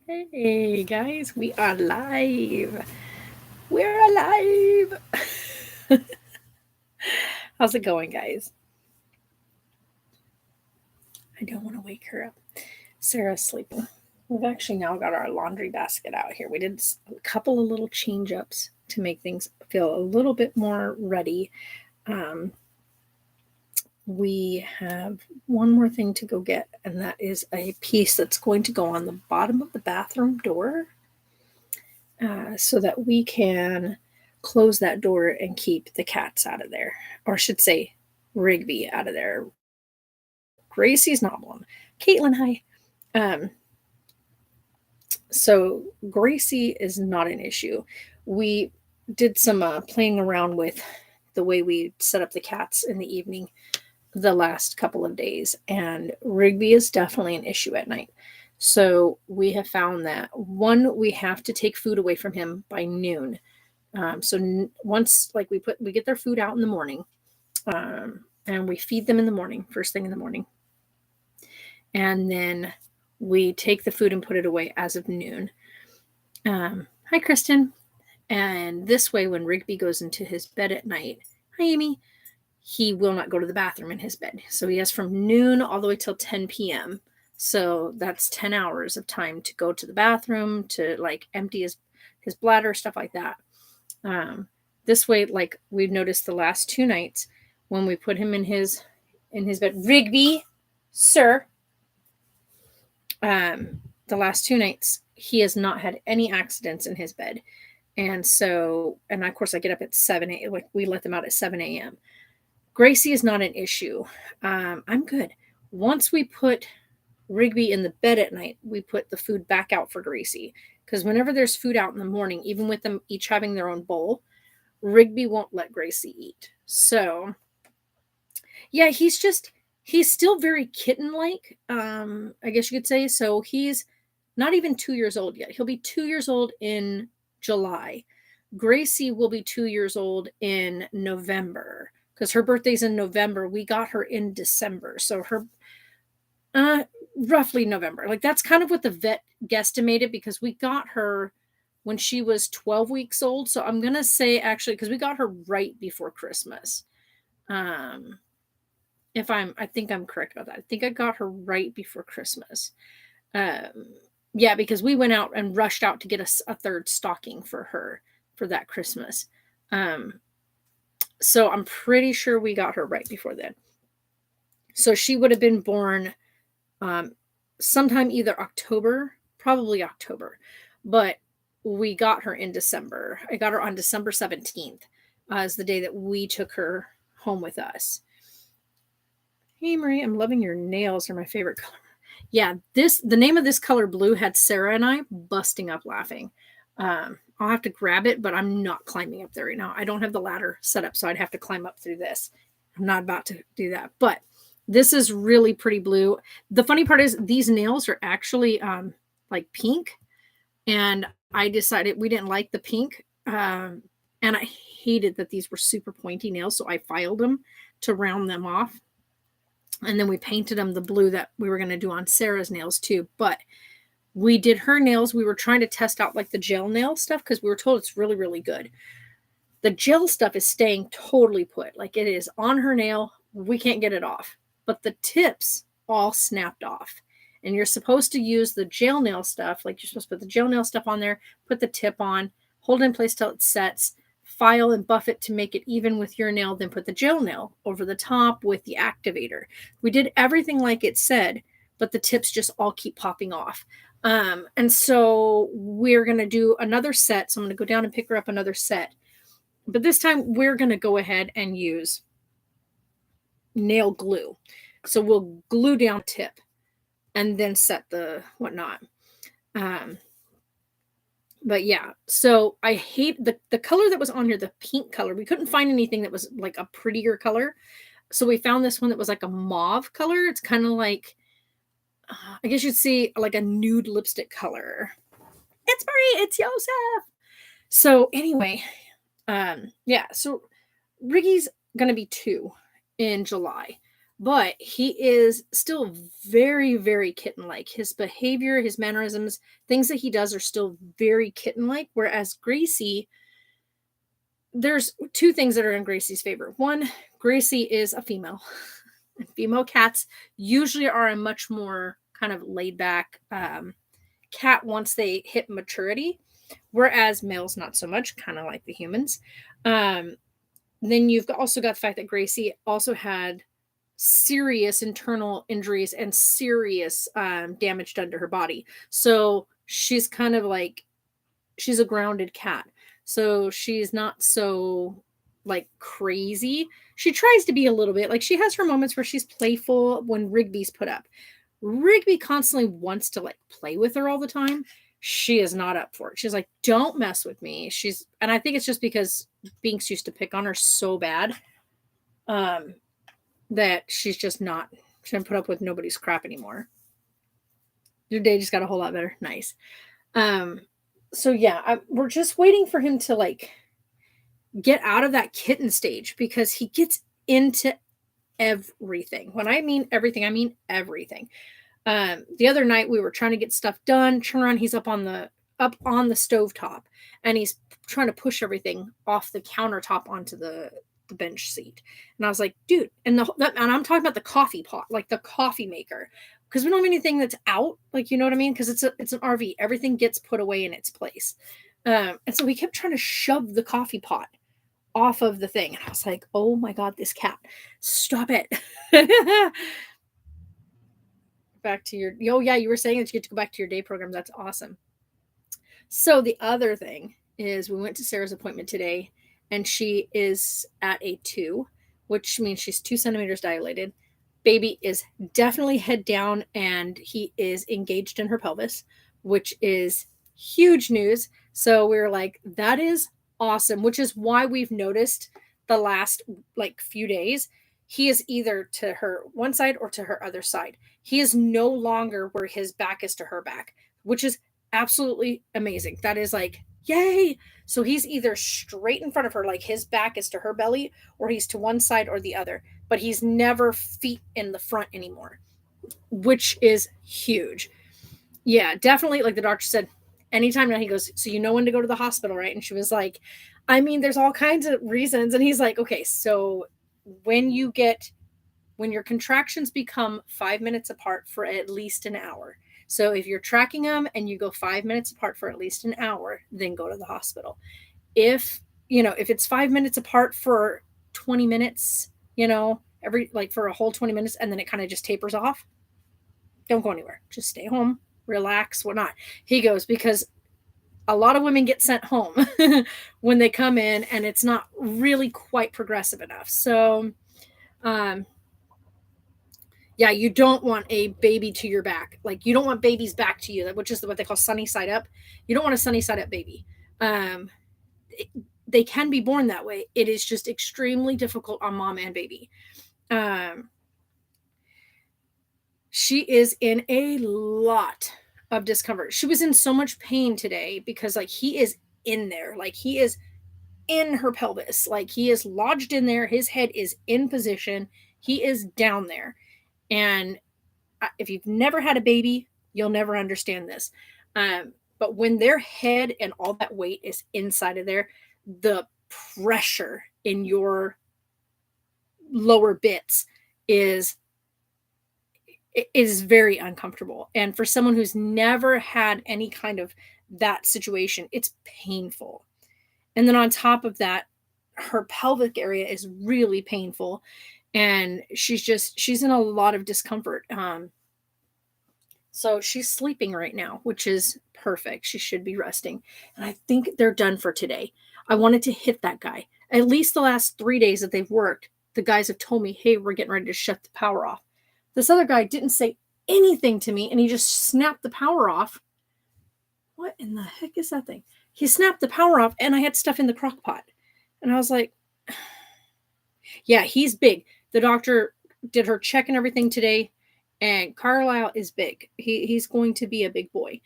Hey guys, we are live. We're alive. How's it going, guys? I don't want to wake her up. Sarah's sleeping. We've actually now got our laundry basket out here. We did a couple of little change ups to make things feel a little bit more ready. Um, we have one more thing to go get, and that is a piece that's going to go on the bottom of the bathroom door so that we can close that door and keep the cats out of there, or I should say, Rigby out of there. Gracie's not one. Caitlin, hi. Um, so Gracie is not an issue. We did some playing around with the way we set up the cats in the evening the last couple of days, and Rigby is definitely an issue at night. So we have found that one, we have to take food away from him by noon. Once like we get their food out in the morning, and we feed them in the morning, first thing in the morning, and then we take the food and put it away as of noon. Hi, Kristen. And this way, when Rigby goes into his bed at night, hi, Amy, he will not go to the bathroom in his bed. So he has from noon all the way till 10 p.m. So that's 10 hours of time to go to the bathroom, to like empty his bladder, stuff like that. This way, like we've noticed the last two nights when we put him in his bed, Rigby, sir. The last two nights he has not had any accidents in his bed, and of course I get up at 7 a.m. Like we let them out at 7 a.m. Gracie is not an issue. I'm good. Once we put Rigby in the bed at night, we put the food back out for Gracie. Because whenever there's food out in the morning, even with them each having their own bowl, Rigby won't let Gracie eat. So, yeah, he's still very kitten-like, I guess you could say. So he's not even 2 years old yet. He'll be 2 years old in July. Gracie will be 2 years old in November because her birthday's in November. We got her in December. So her roughly November. Like that's kind of what the vet guesstimated because we got her when she was 12 weeks old. So I'm going to say actually because we got her right before Christmas. Um I think I'm correct about that. I think I got her right before Christmas. Um yeah, because we went out and rushed out to get a third stocking for her for that Christmas. So I'm pretty sure we got her right before then. So she would have been born um, sometime either October, probably October, but we got her in December. I got her on December 17th as the day that we took her home with us. Hey Marie, I'm loving your nails. They're my favorite color. Yeah, the name of this color blue had Sarah and I busting up laughing. I'll have to grab it, but I'm not climbing up there right now. I don't have the ladder set up, so I'd have to climb up through this. I'm not about to do that, but this is really pretty blue. The funny part is these nails are actually like pink, and I decided we didn't like the pink, and I hated that these were super pointy nails, so I filed them to round them off, and then we painted them the blue that we were going to do on Sarah's nails too. But we did her nails. We were trying to test out like the gel nail stuff because we were told it's really, really good. The gel stuff is staying totally put. Like it is on her nail. We can't get it off. But the tips all snapped off. And you're supposed to use the gel nail stuff. Like you're supposed to put the gel nail stuff on there, put the tip on, hold it in place till it sets, file and buff it to make it even with your nail, then put the gel nail over the top with the activator. We did everything like it said, but the tips just all keep popping off. And so we're going to do another set. So I'm going to go down and pick her up another set. But this time we're going to go ahead and use nail glue. So we'll glue down tip and then set the whatnot. But yeah, so I hate the color that was on here, the pink color. We couldn't find anything that was like a prettier color. So we found this one that was like a mauve color. It's kind of like, I guess you'd see like a nude lipstick color. It's Marie, it's Joseph. So anyway, yeah, so Riggy's gonna be 2 in July. but he is still very, very kitten-like. His behavior, his mannerisms, things that he does are still very kitten-like, whereas Gracie, there's two things that are in Gracie's favor. One, Gracie is a female. Female cats usually are a much more kind of laid back cat once they hit maturity, whereas males not so much, kind of like the humans. Um, then you've also got the fact that Gracie also had serious internal injuries and serious damage done to her body. So she's kind of like, she's a grounded cat. So she's not so like crazy. She tries to be a little bit like, she has her moments where she's playful when Rigby's put up. Rigby constantly wants to like play with her all the time. She is not up for it. She's like, don't mess with me. And I think it's just because Binks used to pick on her so bad that she's just not, she doesn't put up with nobody's crap anymore. Your day just got a whole lot better. Nice. So yeah, we're just waiting for him to like get out of that kitten stage because he gets into everything. When I mean everything, I mean everything. The other night we were trying to get stuff done. Turn around, he's up on the stovetop, and he's trying to push everything off the countertop onto the bench seat. And I was like, dude, and I'm talking about the coffee pot, like the coffee maker, because we don't have anything that's out, like, you know what I mean? Because it's an RV, everything gets put away in its place. And so we kept trying to shove the coffee pot off of the thing, and I was like, oh my god, this cat, stop it. Back to your, oh yeah, you were saying that you get to go back to your day program. That's awesome. So the other thing is we went to Sarah's appointment today, and she is at a 2, which means she's 2 centimeters dilated. Baby is definitely head down, and he is engaged in her pelvis, which is huge news. So we were like, that is awesome, which is why we've noticed the last like few days he is either to her one side or to her other side. He is no longer where his back is to her back, which is absolutely amazing. That is like, yay. So he's either straight in front of her, like his back is to her belly, or he's to one side or the other, but he's never feet in the front anymore, which is huge. Yeah, definitely. Like the doctor said, anytime now, he goes, so you know when to go to the hospital, right? And she was like, I mean, there's all kinds of reasons. And he's like, okay, so when your contractions become 5 minutes apart for at least an hour. So if you're tracking them and you go 5 minutes apart for at least an hour, then go to the hospital. If it's 5 minutes apart for 20 minutes, every like for a whole 20 minutes, and then it kind of just tapers off, don't go anywhere. Just stay home, relax, whatnot. He goes, because a lot of women get sent home when they come in and it's not really quite progressive enough. So, yeah, you don't want a baby to your back. Like, you don't want babies back to you, which is what they call sunny side up. You don't want a sunny side up baby. They can be born that way. It is just extremely difficult on mom and baby. She is in a lot of discomfort. She was in so much pain today because like he is in there, like he is in her pelvis, like he is lodged in there. His head is in position. He is down there. And if you've never had a baby, you'll never understand this. But when their head and all that weight is inside of there, the pressure in your lower bits is very uncomfortable. And for someone who's never had any kind of that situation, it's painful. And then on top of that, her pelvic area is really painful, and she's in a lot of discomfort. So she's sleeping right now, which is perfect. She should be resting. And I think they're done for today. I wanted to hit that guy. At least the last 3 days that they've worked, the guys have told me, hey, we're getting ready to shut the power off. This other guy didn't say anything to me, and he just snapped the power off. What in the heck is that thing? He snapped the power off, and I had stuff in the crock pot. And I was like, yeah, he's big. The doctor did her check and everything today, and Carlisle is big. He's going to be a big boy.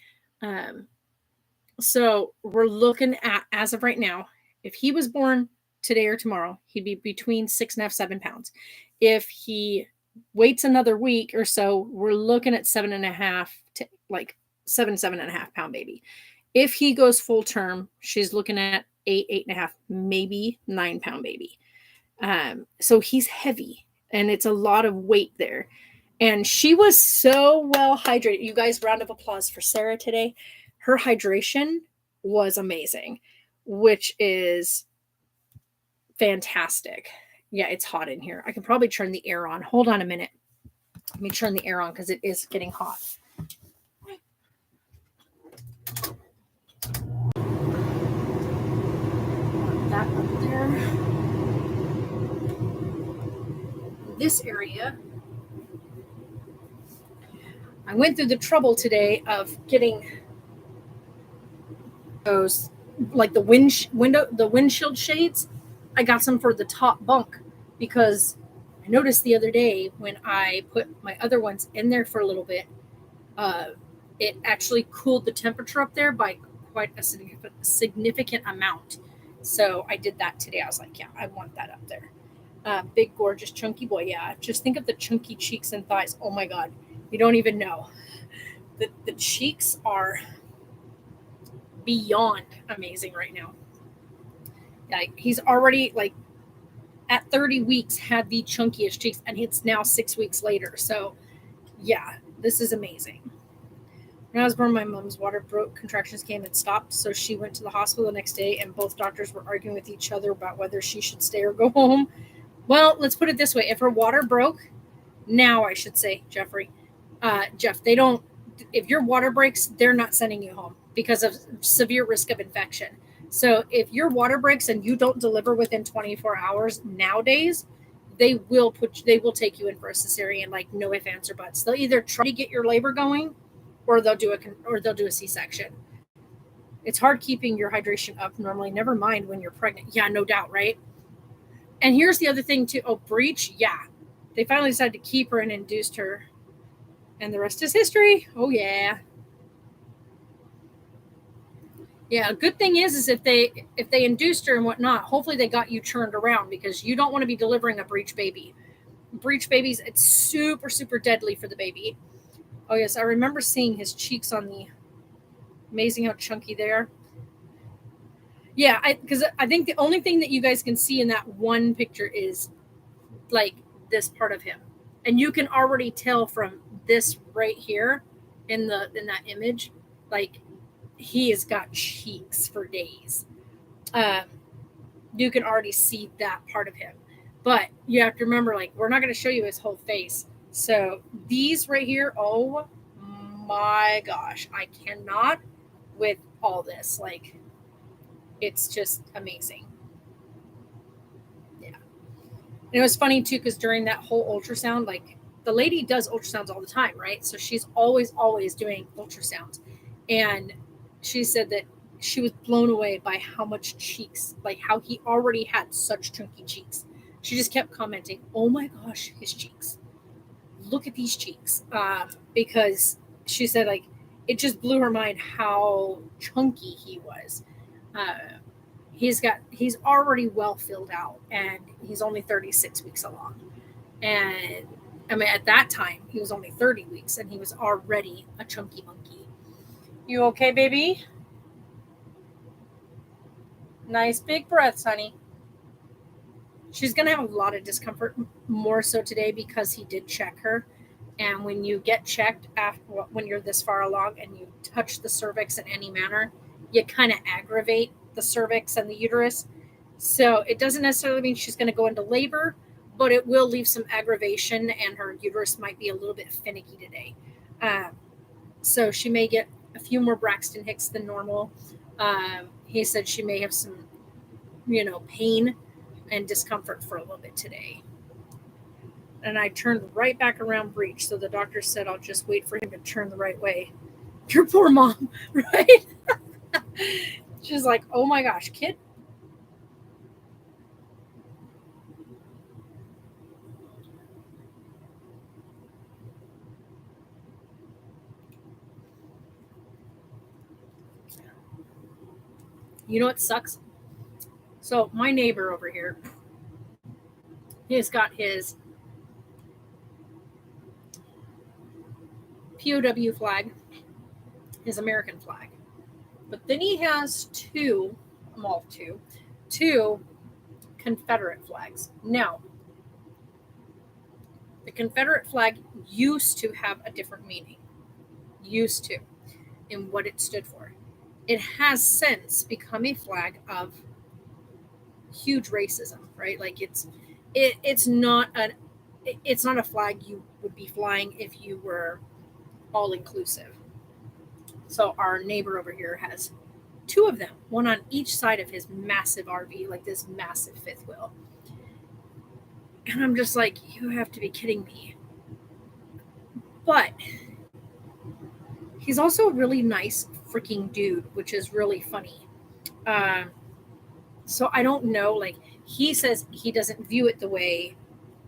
So we're looking at, as of right now, if he was born today or tomorrow, he'd be between 6.5, 7 pounds. If he waits another week or so, we're looking at 7.5 to like 7.5 pound baby. If he goes full term, she's looking at 8.5, maybe 9 pound baby. So he's heavy and it's a lot of weight there. And she was so well hydrated. You guys, round of applause for Sarah today. Her hydration was amazing, which is fantastic. Yeah, it's hot in here. I can probably turn the air on. Hold on a minute. Let me turn the air on because it is getting hot. That up there. This area. I went through the trouble today of getting those, like the windshield shades. I got some for the top bunk because I noticed the other day when I put my other ones in there for a little bit, it actually cooled the temperature up there by quite a significant amount. So I did that today. I was like, yeah, I want that up there. Big, gorgeous, chunky boy. Yeah, just think of the chunky cheeks and thighs. Oh my God, you don't even know. The cheeks are beyond amazing right now. Like he's already like at 30 weeks had the chunkiest cheeks, and it's now 6 weeks later. So yeah, this is amazing. When I was born, my mom's water broke, contractions came and stopped, so she went to the hospital the next day, and both doctors were arguing with each other about whether she should stay or go home. Well, let's put it this way. If her water broke, now I should say, Jeff, they don't, if your water breaks, they're not sending you home because of severe risk of infection. So if your water breaks and you don't deliver within 24 hours nowadays, they will take you in for a cesarean, like no ifs, ands, or buts. They'll either try to get your labor going or they'll do a C-section. It's hard keeping your hydration up normally, never mind when you're pregnant. Yeah, no doubt, right? And here's the other thing too. Oh, breech. Yeah. They finally decided to keep her and induced her. And the rest is history. Oh, yeah. Yeah, a good thing is if they induced her and whatnot, hopefully they got you turned around because you don't want to be delivering a breech baby. Breech babies, it's super, super deadly for the baby. Oh, yes, I remember seeing his cheeks on the, amazing how chunky they are. Yeah, because I think the only thing that you guys can see in that one picture is like this part of him. And you can already tell from this right here in that image, like he has got cheeks for days. You can already see that part of him. But you have to remember, like, we're not going to show you his whole face. So these right here, oh my gosh, I cannot with all this. Like, it's just amazing. Yeah. And it was funny too, because during that whole ultrasound, like the lady does ultrasounds all the time, right? So she's always doing ultrasounds. And she said that she was blown away by how much cheeks, like how he already had such chunky cheeks. She just kept commenting, oh my gosh, his cheeks. Look at these cheeks. Because she said, like, it just blew her mind how chunky he was. He's already well filled out, and he's only 36 weeks along. And I mean, at that time, he was only 30 weeks, and he was already a chunky monkey. You okay, baby? Nice big breaths, honey. She's going to have a lot of discomfort, more so today because he did check her. And when you get checked when you're this far along and you touch the cervix in any manner, you kind of aggravate the cervix and the uterus. So it doesn't necessarily mean she's going to go into labor, but it will leave some aggravation and her uterus might be a little bit finicky today. So she may get a few more Braxton Hicks than normal. He said she may have some, pain and discomfort for a little bit today. And I turned right back around breech. So the doctor said, I'll just wait for him to turn the right way. Your poor mom, right? She's like, oh my gosh, kid. You know what sucks? So my neighbor over here, he has got his POW flag, his American flag. But then he has two Confederate flags. Now, the Confederate flag used to have a different meaning. Used to, in what it stood for. It has since become a flag of huge racism, right? Like it's not a flag you would be flying if you were all inclusive. So our neighbor over here has two of them, one on each side of his massive RV, like this massive fifth wheel. And I'm just like, you have to be kidding me. But he's also a really nice freaking dude, which is really funny. So I don't know, like, he says he doesn't view it the way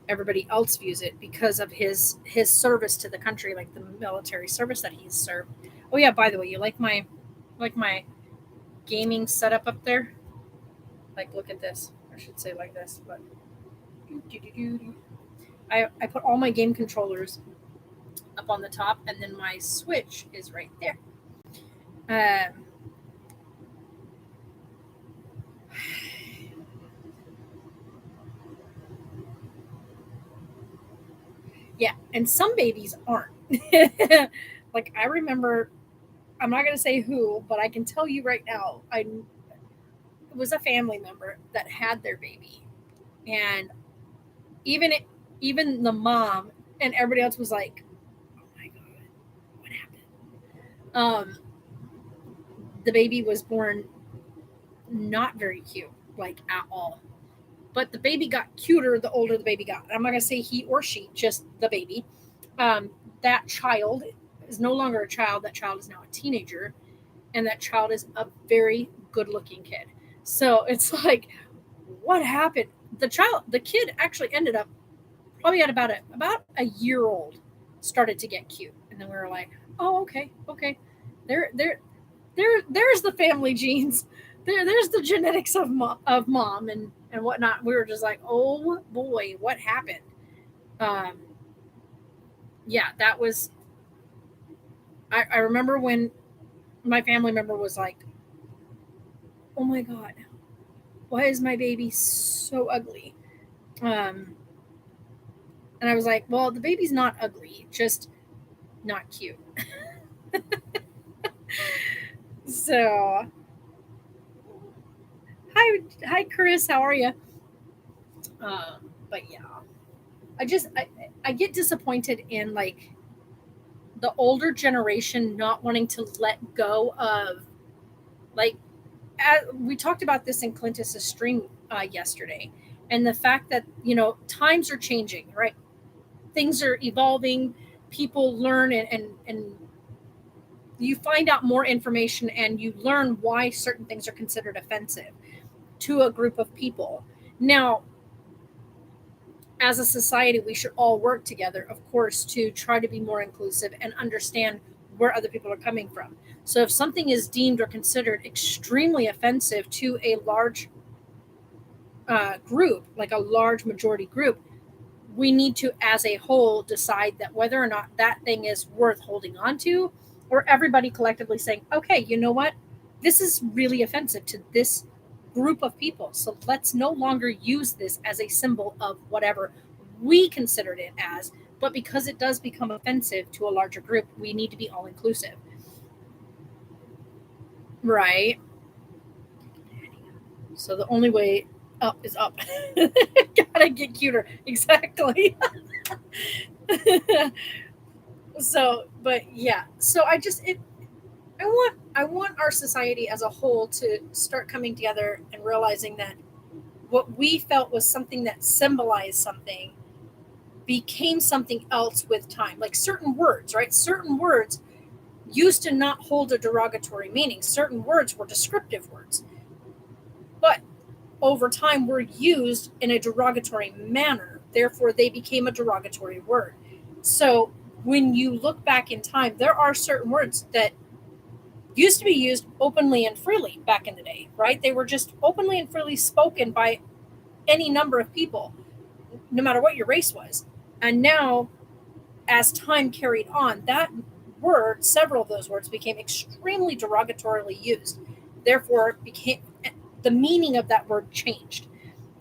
everybody else views it because of his service to the country, like the military service that he's served. Oh yeah, by the way, you like my gaming setup up there? Like, look at this. I should say like this, but I put all my game controllers up on the top, and then my Switch is right there. Yeah, and some babies aren't. Like, I remember, I'm not going to say who, but I can tell you right now, it was a family member that had their baby, and even the mom and everybody else was like, "Oh my god, what happened?" The baby was born not very cute, like, at all. But the baby got cuter the older the baby got. I'm not going to say he or she, just the baby. That child is no longer a child. That child is now a teenager. And that child is a very good looking kid. So it's like, what happened? The kid actually ended up probably at about a year old, started to get cute. And then we were like, oh, okay. There's the family genes. There's the genetics of mom and whatnot. We were just like, oh boy, what happened? Yeah, that was. I remember when my family member was like, oh my god, why is my baby so ugly? And I was like, well, the baby's not ugly, just not cute. So, hi, Chris, how are you? But yeah, I get disappointed in, like, the older generation not wanting to let go of, like, we talked about this in Clintus's stream yesterday, and the fact that, times are changing, right? Things are evolving, people learn, and you find out more information, and you learn why certain things are considered offensive to a group of people. Now, as a society, we should all work together, of course, to try to be more inclusive and understand where other people are coming from. So if something is deemed or considered extremely offensive to a large group, like a large majority group, we need to, as a whole, decide that whether or not that thing is worth holding on to, or everybody collectively saying, okay, you know what? This is really offensive to this group of people. So let's no longer use this as a symbol of whatever we considered it as. But because it does become offensive to a larger group, we need to be all inclusive. Right. So the only way up is up. Gotta get cuter. Exactly. So, but yeah. So I want our society as a whole to start coming together and realizing that what we felt was something that symbolized something became something else with time. Like certain words, right? Certain words used to not hold a derogatory meaning. Certain words were descriptive words. But over time were used in a derogatory manner. Therefore, they became a derogatory word. So when you look back in time, there are certain words that used to be used openly and freely back in the day, right? They were just openly and freely spoken by any number of people, no matter what your race was. And now, as time carried on, word, several of those words became extremely derogatorily used. Therefore, the meaning of that word changed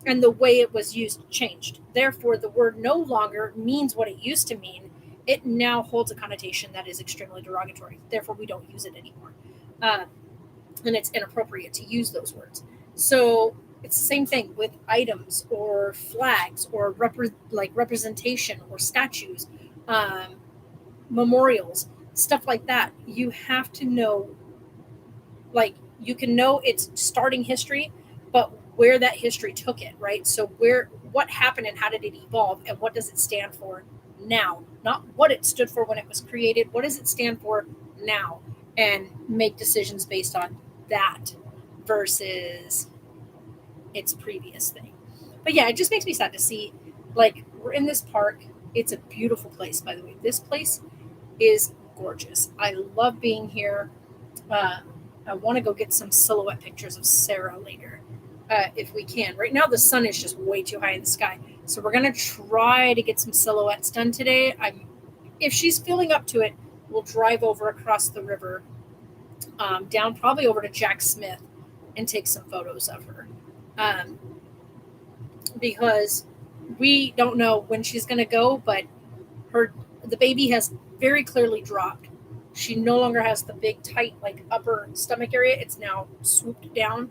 and the way it was used changed. Therefore, the word no longer means what it used to mean. It now holds a connotation that is extremely derogatory. Therefore, we don't use it anymore. And it's inappropriate to use those words. So it's the same thing with items or flags or representation or statues, memorials, stuff like that. You have to know, like, you can know its starting history, but where that history took it, right? So what happened and how did it evolve and what does it stand for now? Not what it stood for when it was created. What does it stand for now? And make decisions based on that versus its previous thing. But yeah, it just makes me sad to see, like, we're in this park. It's a beautiful place, by the way. This place is gorgeous. I love being here. I want to go get some silhouette pictures of Sarah later, if we can. Right now, the sun is just way too high in the sky, so we're gonna try to get some silhouettes done today. If she's feeling up to it, we'll drive over across the river, down probably over to Jack Smith, and take some photos of her, because we don't know when she's gonna go, but the baby has very clearly dropped. She no longer has the big, tight, like, upper stomach area. It's now swooped down.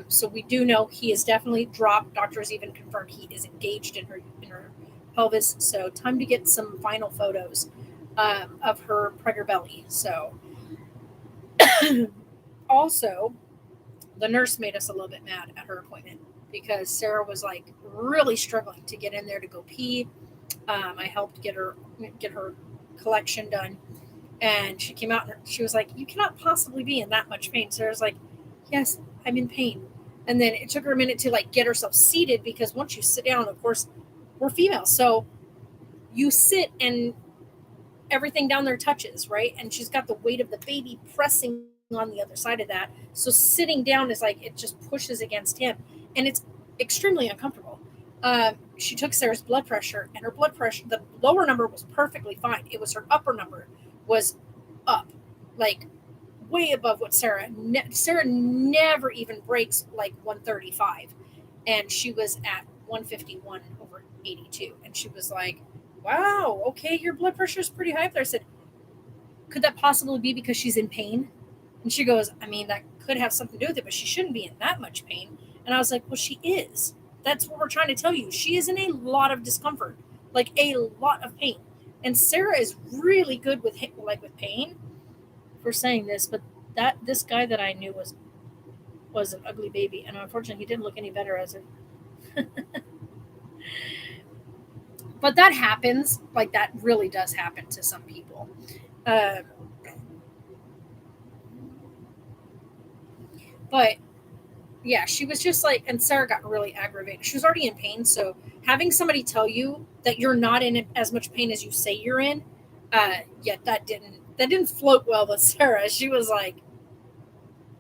So we do know he is definitely dropped. Doctors even confirmed he is engaged in her pelvis. So time to get some final photos of her pregger belly. So also, the nurse made us a little bit mad at her appointment because Sarah was, like, really struggling to get in there to go pee. I helped get her collection done. And she came out and she was like, "You cannot possibly be in that much pain." Sarah's like, "Yes, I'm in pain." And then it took her a minute to, like, get herself seated, because once you sit down, of course, we're female. So you sit and everything down there touches, right? And she's got the weight of the baby pressing on the other side of that. So sitting down is like, it just pushes against him. And it's extremely uncomfortable. She took Sarah's blood pressure, and her blood pressure, the lower number was perfectly fine. It was her upper number was up, like, way above what Sarah never even breaks, like, 135, and she was at 151/82, and she was like, "Wow, okay, your blood pressure is pretty high up there." I said, "Could that possibly be because she's in pain?" And she goes, "I mean, that could have something to do with it, but she shouldn't be in that much pain." And I was like, "Well, she is. That's what we're trying to tell you. She is in a lot of discomfort, like a lot of pain." And Sarah is really good with pain, for saying this, but this guy that I knew was an ugly baby, and unfortunately, he didn't look any better as a. But that happens. Like, that really does happen to some people. But yeah, she was just like, and Sarah got really aggravated. She was already in pain, so having somebody tell you that you're not in as much pain as you say you're in, yeah, that didn't float well with Sarah. She was like,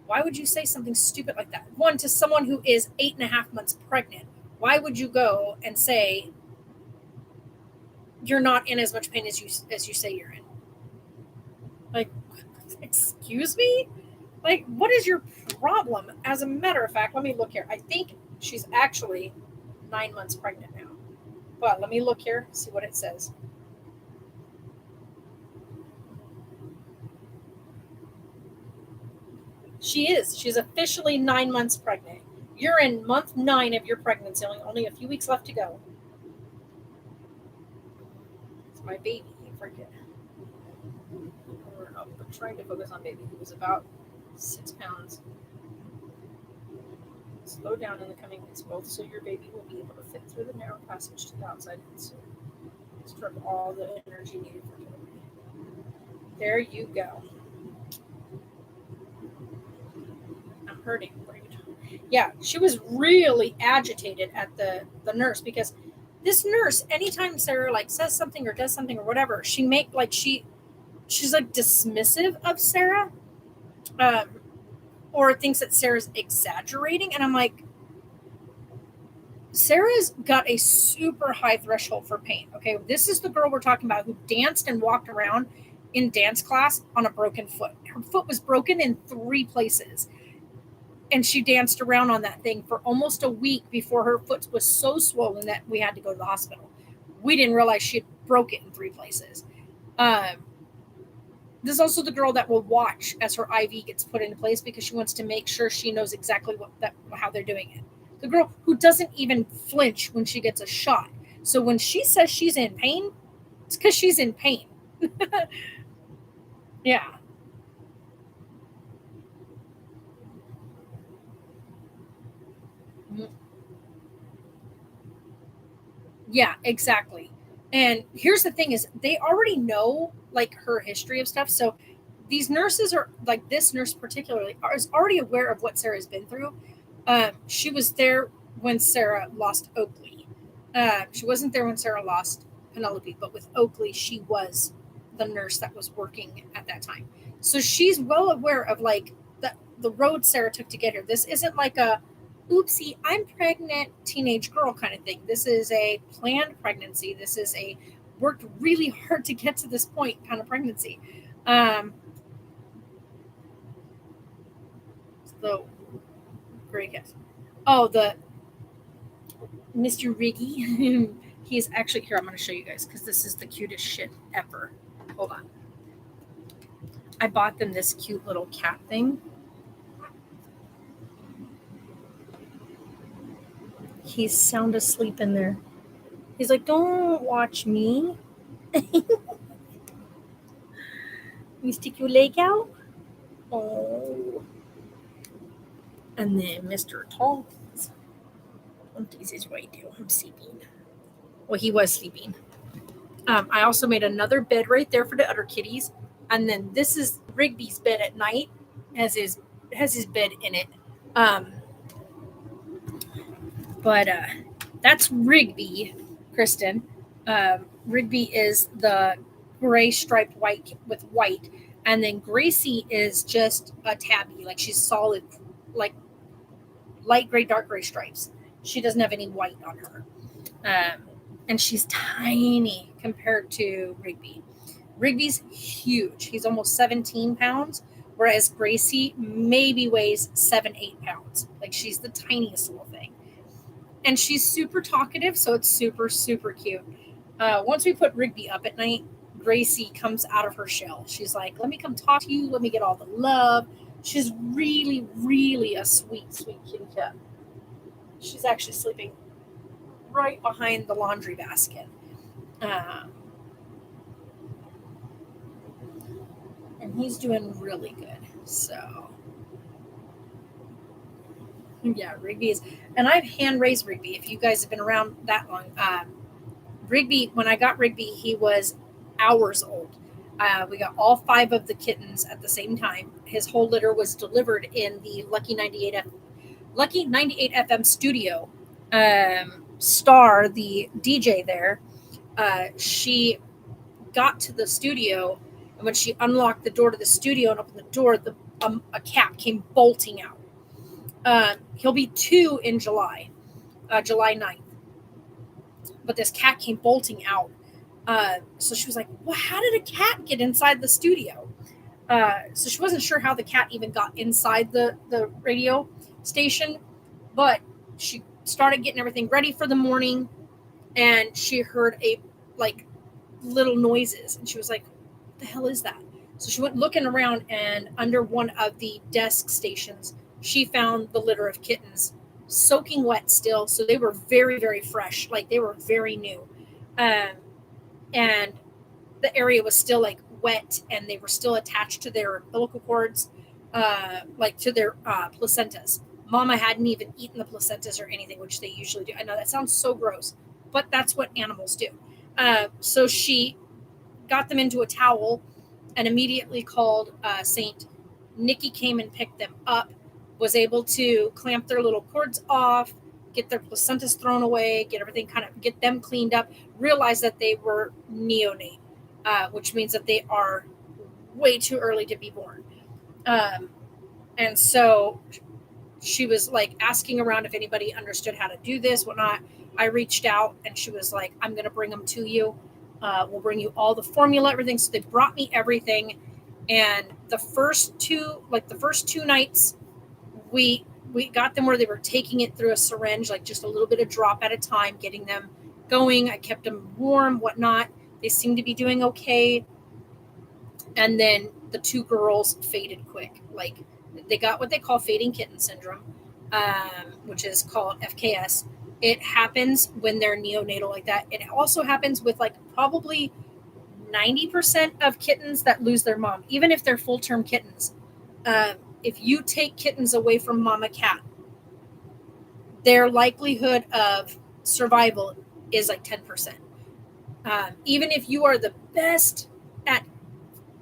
"Why would you say something stupid like that?" One, to someone who is 8.5 months pregnant, why would you go and say you're not in as much pain as you say you're in? Like, excuse me? Like, what is your problem? As a matter of fact, let me look here. I think she's actually 9 months pregnant now. But let me look here, see what it says. She is. She's officially 9 months pregnant. You're in month 9 of your pregnancy. Only a few weeks left to go. It's my baby. Forget. We're trying to focus on baby. He was about 6 pounds. Slow down in the coming weeks, both, so your baby will be able to fit through the narrow passage to the outside and so strip all the energy needed for delivery. There you go. I'm hurting. What are you talking? Yeah, she was really agitated at the nurse, because this nurse, anytime Sarah, like, says something or does something or whatever, she's like dismissive of Sarah, or thinks that Sarah's exaggerating. And I'm like, Sarah's got a super high threshold for pain. Okay, this is the girl we're talking about who danced and walked around in dance class on a broken foot. Her foot was broken in 3 places. And she danced around on that thing for almost a week before her foot was so swollen that we had to go to the hospital. We didn't realize she had broke it in 3 places. This is also the girl that will watch as her IV gets put into place because she wants to make sure she knows exactly how they're doing it. The girl who doesn't even flinch when she gets a shot. So when she says she's in pain, it's because she's in pain. Yeah. Yeah, exactly. And here's the thing is they already know like her history of stuff. So these nurses are like this nurse particularly is already aware of what Sarah's been through. She was there when Sarah lost Oakley. She wasn't there when Sarah lost Penelope, but with Oakley, she was the nurse that was working at that time. So she's well aware of like the road Sarah took to get here. This isn't like a oopsie, I'm pregnant teenage girl kind of thing. This is a planned pregnancy. This is a worked really hard to get to this point kind of pregnancy. The great guess. Oh, the Mr. Riggy. He's actually here. I'm going to show you guys because this is the cutest shit ever. Hold on. I bought them this cute little cat thing. He's sound asleep in there. He's like, don't watch me. You stick your leg out. Oh. And then Mr. Tompkins. Tompkins is right there. I'm sleeping. Well, he was sleeping. I also made another bed right there for the other kitties. And then this is Rigby's bed at night. Has his bed in it. But that's Rigby, Kristen. Rigby is the gray striped white with white. And then Gracie is just a tabby. Like she's solid, like light gray, dark gray stripes. She doesn't have any white on her. And she's tiny compared to Rigby. Rigby's huge. He's almost 17 pounds, whereas Gracie maybe weighs 7-8 pounds. Like she's the tiniest little thing. And she's super talkative, so it's super, super cute. Once we put Rigby up at night, Gracie comes out of her shell. She's like, let me come talk to you. Let me get all the love. She's really, really a sweet, sweet kitty cat. She's actually sleeping right behind the laundry basket. And he's doing really good. So, yeah, Rigby is. And I've hand raised Rigby. If you guys have been around that long, Rigby, when I got Rigby, he was hours old. We got all 5 of the kittens at the same time. His whole litter was delivered in the Lucky 98 FM studio. Star, the DJ there, she got to the studio, and when she unlocked the door to the studio and opened the door, a cat came bolting out. He'll be 2 in July, July 9th. But this cat came bolting out. So she was like, well, how did a cat get inside the studio? So she wasn't sure how the cat even got inside the radio station, but she started getting everything ready for the morning, and she heard a like little noises, and she was like, what the hell is that? So she went looking around, and under one of the desk stations she found the litter of kittens soaking wet still, so they were very, very fresh, like they were very new. And the area was still like wet, and they were still attached to their umbilical cords, like to their placentas. Mama hadn't even eaten the placentas or anything, which they usually do. I know that sounds so gross, but that's what animals do. So she got them into a towel and immediately called Saint. Nikki came and picked them up, was able to clamp their little cords off, get their placentas thrown away, get them cleaned up, realize that they were neonate, which means that they are way too early to be born. And so she was like asking around if anybody understood how to do this, whatnot. I reached out, and she was like, I'm going to bring them to you. We'll bring you all the formula, everything. So they brought me everything. And the first two nights, we got them where they were taking it through a syringe, like just a little bit of drop at a time, getting them going. I kept them warm, whatnot. They seemed to be doing okay. And then the two girls faded quick. Like, they got what they call fading kitten syndrome, which is called FKS. It happens when they're neonatal like that. It also happens with like probably 90% of kittens that lose their mom, even if they're full-term kittens. If you take kittens away from mama cat, their likelihood of survival is like 10%. Even if you are the best at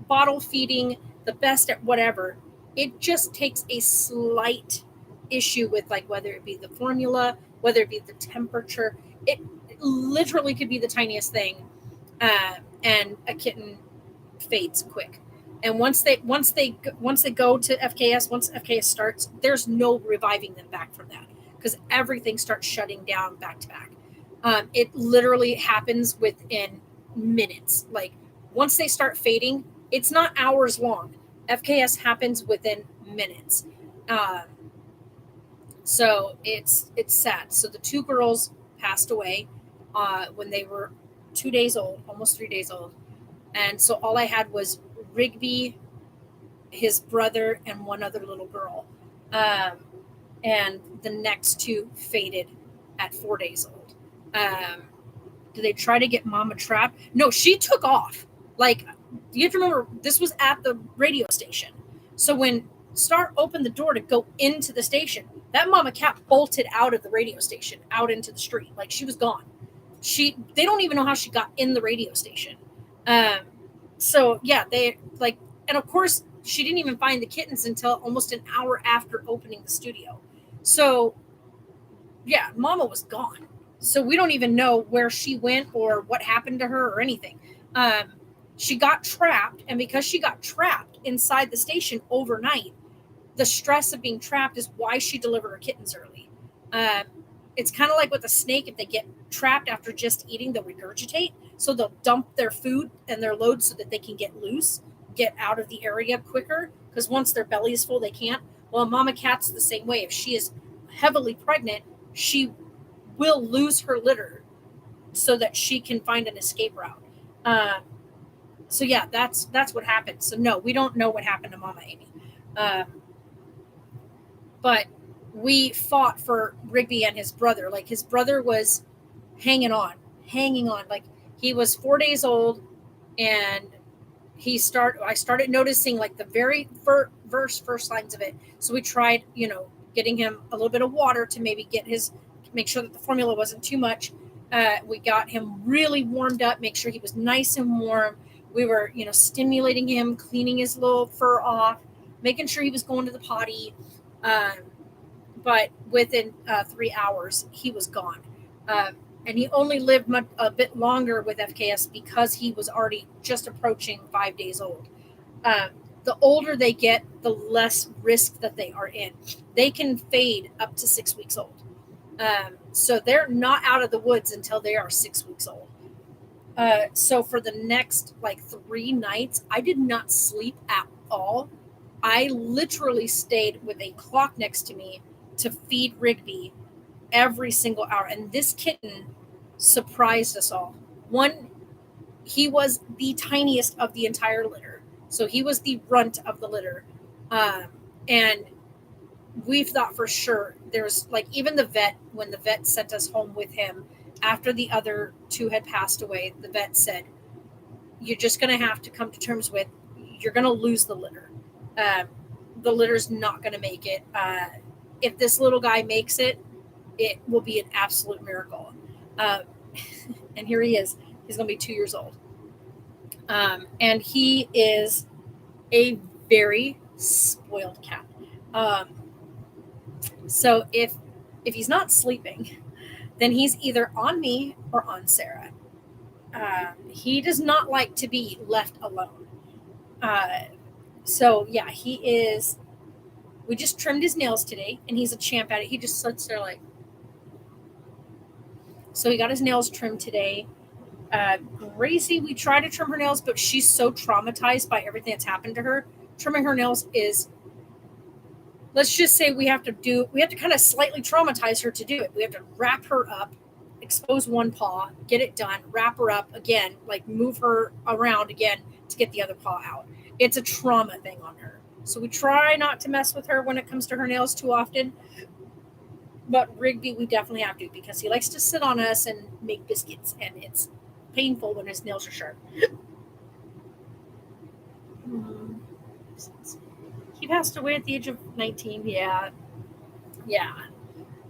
bottle feeding, the best at whatever, it just takes a slight issue with, like, whether it be the formula, whether it be the temperature. It literally could be the tiniest thing, and a kitten fades quick. And once they go to FKS, once FKS starts, there's no reviving them back from that, because everything starts shutting down back to back. It literally happens within minutes. Like, once they start fading, it's not hours long. FKS happens within minutes. So it's sad. So the two girls passed away when they were 2 days old, almost 3 days old. And so all I had was Rigby, his brother, and one other little girl. And the next two faded at 4 days old. Did they try to get Mama trapped? No, she took off. Like, you have to remember, this was at the radio station. So when Star opened the door to go into the station, that mama cat bolted out of the radio station, out into the street. Like, she was gone. They don't even know how she got in the radio station. So yeah, they like, and of course she didn't even find the kittens until almost an hour after opening the studio. So yeah, mama was gone. So we don't even know where she went or what happened to her or anything. She got trapped, and because she got trapped inside the station overnight, the stress of being trapped is why she delivered her kittens early. It's kind of like with a snake. If they get trapped after just eating, they'll regurgitate. So they'll dump their food and their load so that they can get loose, get out of the area quicker, because once their belly is full, they can't. Well, a mama cat's the same way. If she is heavily pregnant, she will lose her litter so that she can find an escape route. So yeah, that's what happened. So no, we don't know what happened to Mama Amy. But we fought for Rigby and his brother. Like, his brother was hanging on. Like, he was 4 days old, and I started noticing like the very first signs of it. So we tried, getting him a little bit of water to maybe make sure that the formula wasn't too much. We got him really warmed up, make sure he was nice and warm. We were, stimulating him, cleaning his little fur off, making sure he was going to the potty. But within 3 hours, he was gone. And he only lived a bit longer with FKS because he was already just approaching 5 days old. The older they get, the less risk that they are in. They can fade up to 6 weeks old. So they're not out of the woods until they are 6 weeks old. So for the next 3 nights, I did not sleep at all. I literally stayed with a clock next to me to feed Rigby every single hour. And this kitten surprised us all. One, he was the tiniest of the entire litter. So he was the runt of the litter. And we thought for sure there's even the vet, when the vet sent us home with him after the other two had passed away, the vet said, you're just going to have to come to terms with, you're going to lose the litter. The litter's not going to make it. If this little guy makes it, it will be an absolute miracle. And here he is. He's going to be 2 years old. And he is a very spoiled cat. So if he's not sleeping, then he's either on me or on Sarah. He does not like to be left alone. So yeah, he is. We just trimmed his nails today, and he's a champ at it. He just sits there like. So he got his nails trimmed today. Gracie, we try to trim her nails, but she's so traumatized by everything that's happened to her. Trimming her nails is, let's just say we have to kind of slightly traumatize her to do it. We have to wrap her up, expose one paw, get it done, wrap her up again, like move her around again to get the other paw out. It's a trauma thing on her. So we try not to mess with her when it comes to her nails too often. But Rigby, we definitely have to, because he likes to sit on us and make biscuits, and it's painful when his nails are sharp. He passed away at the age of 19. Yeah.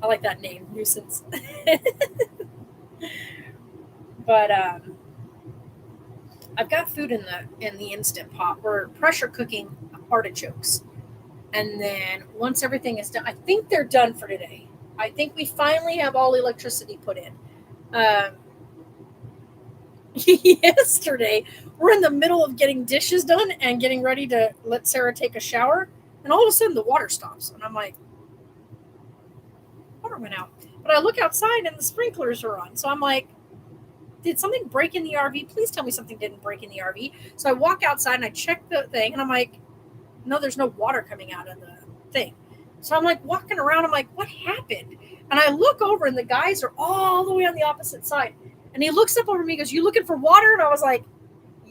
I like that name, Nuisance. But I've got food in the Instant Pot. We're pressure cooking artichokes, and then once everything is done, I think they're done for today. I think we finally have all electricity put in. Yesterday, we're in the middle of getting dishes done and getting ready to let Sarah take a shower, and all of a sudden the water stops, and I'm like, water went out. But I look outside and the sprinklers are on, so I'm like, did something break in the RV? Please tell me something didn't break in the RV. So I walk outside and I check the thing, and I'm like, no, there's no water coming out of the thing. So I'm like walking around, I'm like, what happened? And I look over and the guys are all the way on the opposite side. And he looks up over me and goes, you looking for water? And I was like,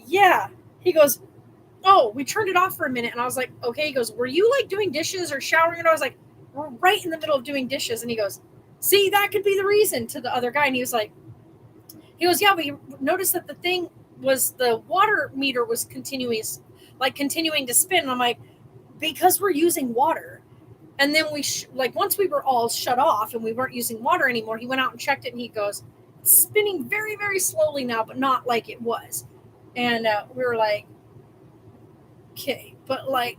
yeah. He goes, oh, we turned it off for a minute. And I was like, okay. He goes, were you like doing dishes or showering? And I was like, we're right in the middle of doing dishes. And he goes, see, that could be the reason, to the other guy. And he goes, yeah, but you noticed that the thing was, the water meter was continuing to spin. And I'm like, because we're using water. And then once we were all shut off and we weren't using water anymore, he went out and checked it, and he goes, it's spinning very, very slowly now, but not like it was. And we were like, okay, but like,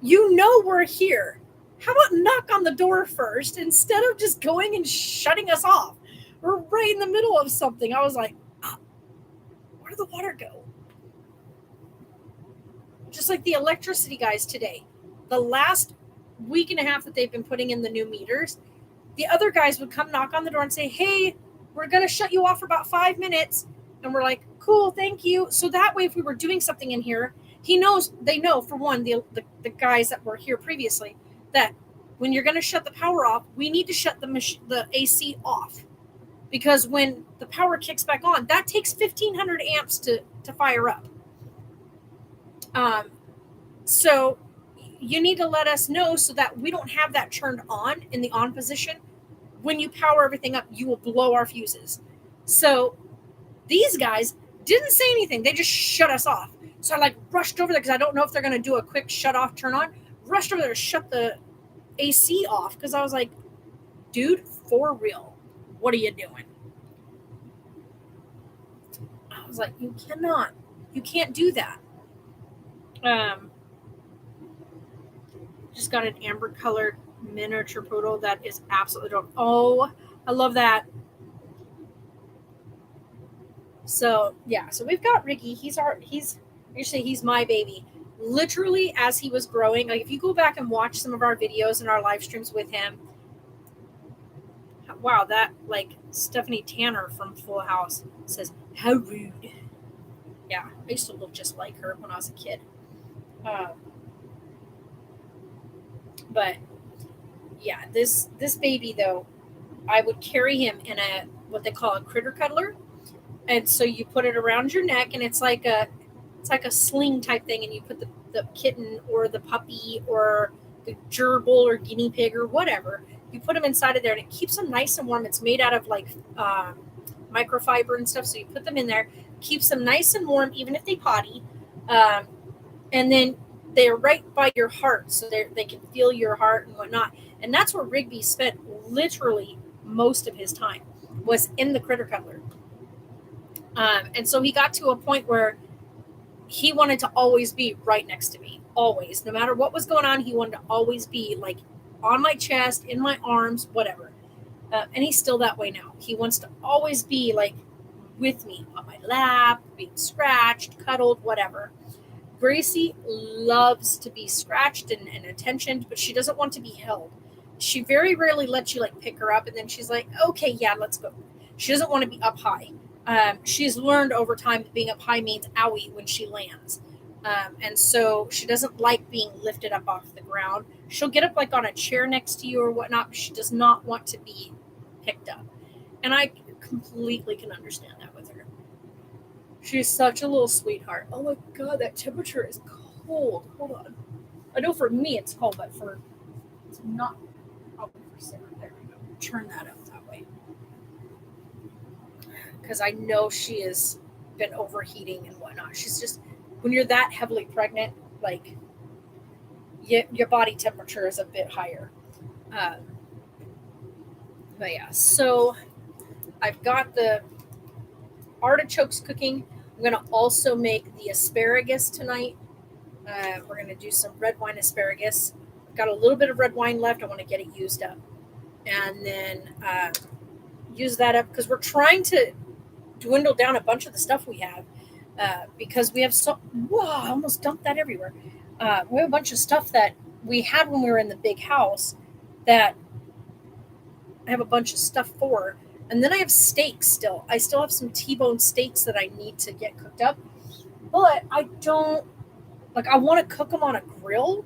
we're here. How about knock on the door first instead of just going and shutting us off? We're right in the middle of something. I was like, where did the water go? Just like the electricity guys today. The last week and a half that they've been putting in the new meters, the other guys would come knock on the door and say, hey, we're going to shut you off for about 5 minutes. And we're like, cool, thank you. So that way, if we were doing something in here, they know, for one, the guys that were here previously, that when you're going to shut the power off, we need to shut the AC off. Because when the power kicks back on, that takes 1,500 amps to fire up. So you need to let us know so that we don't have that turned on in the on position. When you power everything up, you will blow our fuses. So these guys didn't say anything. They just shut us off. So I rushed over there because I don't know if they're going to do a quick shut off, turn on. Rushed over there to shut the AC off because I was like, dude, for real, what are you doing? I was like, you can't do that. Just got an amber colored miniature poodle that is absolutely adorable. Oh, I love that. So yeah, so we've got Ricky. He's my baby. Literally, as he was growing, like if you go back and watch some of our videos and our live streams with him, wow, that like Stephanie Tanner from Full House says, how rude. Yeah, I used to look just like her when I was a kid. But yeah, this baby though, I would carry him in a what they call a critter cuddler, and so you put it around your neck, and it's like a sling type thing, and you put the kitten or the puppy or the gerbil or guinea pig or whatever, you put them inside of there, and it keeps them nice and warm. It's made out of like microfiber and stuff, so you put them in there, keeps them nice and warm even if they potty, and then they're right by your heart, so they can feel your heart and whatnot. And that's where Rigby spent literally most of his time, was in the critter cuddler. And so he got to a point where he wanted to always be right next to me, always, no matter what was going on. He wanted to always be like on my chest, in my arms, whatever. And he's still that way now. He wants to always be like with me on my lap, being scratched, cuddled, whatever. Gracie loves to be scratched and attentioned, but she doesn't want to be held. She very rarely lets you like pick her up, and then she's like, okay, yeah, let's go. She doesn't want to be up high. She's learned over time that being up high means owie when she lands. And so she doesn't like being lifted up off the ground. She'll get up like on a chair next to you or whatnot, but she does not want to be picked up. And I completely can understand that with her. She's such a little sweetheart. Oh my God, that temperature is cold. Hold on. I know for me it's cold, but for it's not probably for Sarah. There we go. Turn that up that way. Because I know she has been overheating and whatnot. She's just, when you're that heavily pregnant, like your body temperature is a bit higher. Um, but yeah, so I've got the artichokes cooking. I'm going to also make the asparagus tonight. We're going to do some red wine asparagus. I've got a little bit of red wine left. I want to get it used up. And then use that up because we're trying to dwindle down a bunch of the stuff we have because we have so, whoa, I almost dumped that everywhere. We have a bunch of stuff that we had when we were in the big house that I have a bunch of stuff for. And then I have steaks still. I still have some T-bone steaks that I need to get cooked up. But I don't, like, I want to cook them on a grill,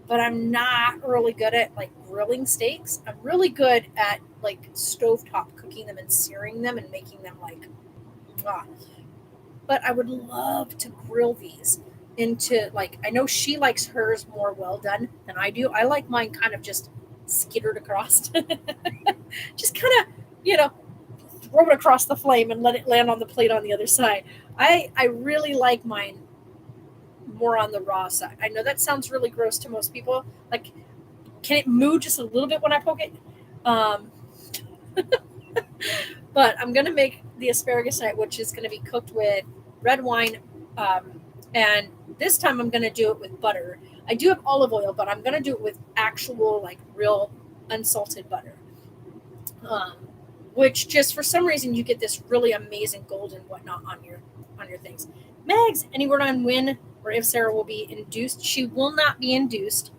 but I'm not really good at, like, grilling steaks. I'm really good at, like, stovetop cooking them and searing them and making them, like, ah. But I would love to grill these into, like, I know she likes hers more well done than I do. I like mine kind of just skittered across. Just kind of, you know, throw it across the flame and let it land on the plate on the other side. I really like mine more on the raw side. I know that sounds really gross to most people. Like, can it move just a little bit when I poke it? Um, but I'm gonna make the asparagus tonight, which is gonna be cooked with red wine, and this time I'm gonna do it with butter. I do have olive oil, but I'm gonna do it with actual, like, real unsalted butter. Um, which just for some reason you get this really amazing golden whatnot on your things. Megs, any word on when or if Sarah will be induced? She will not be induced.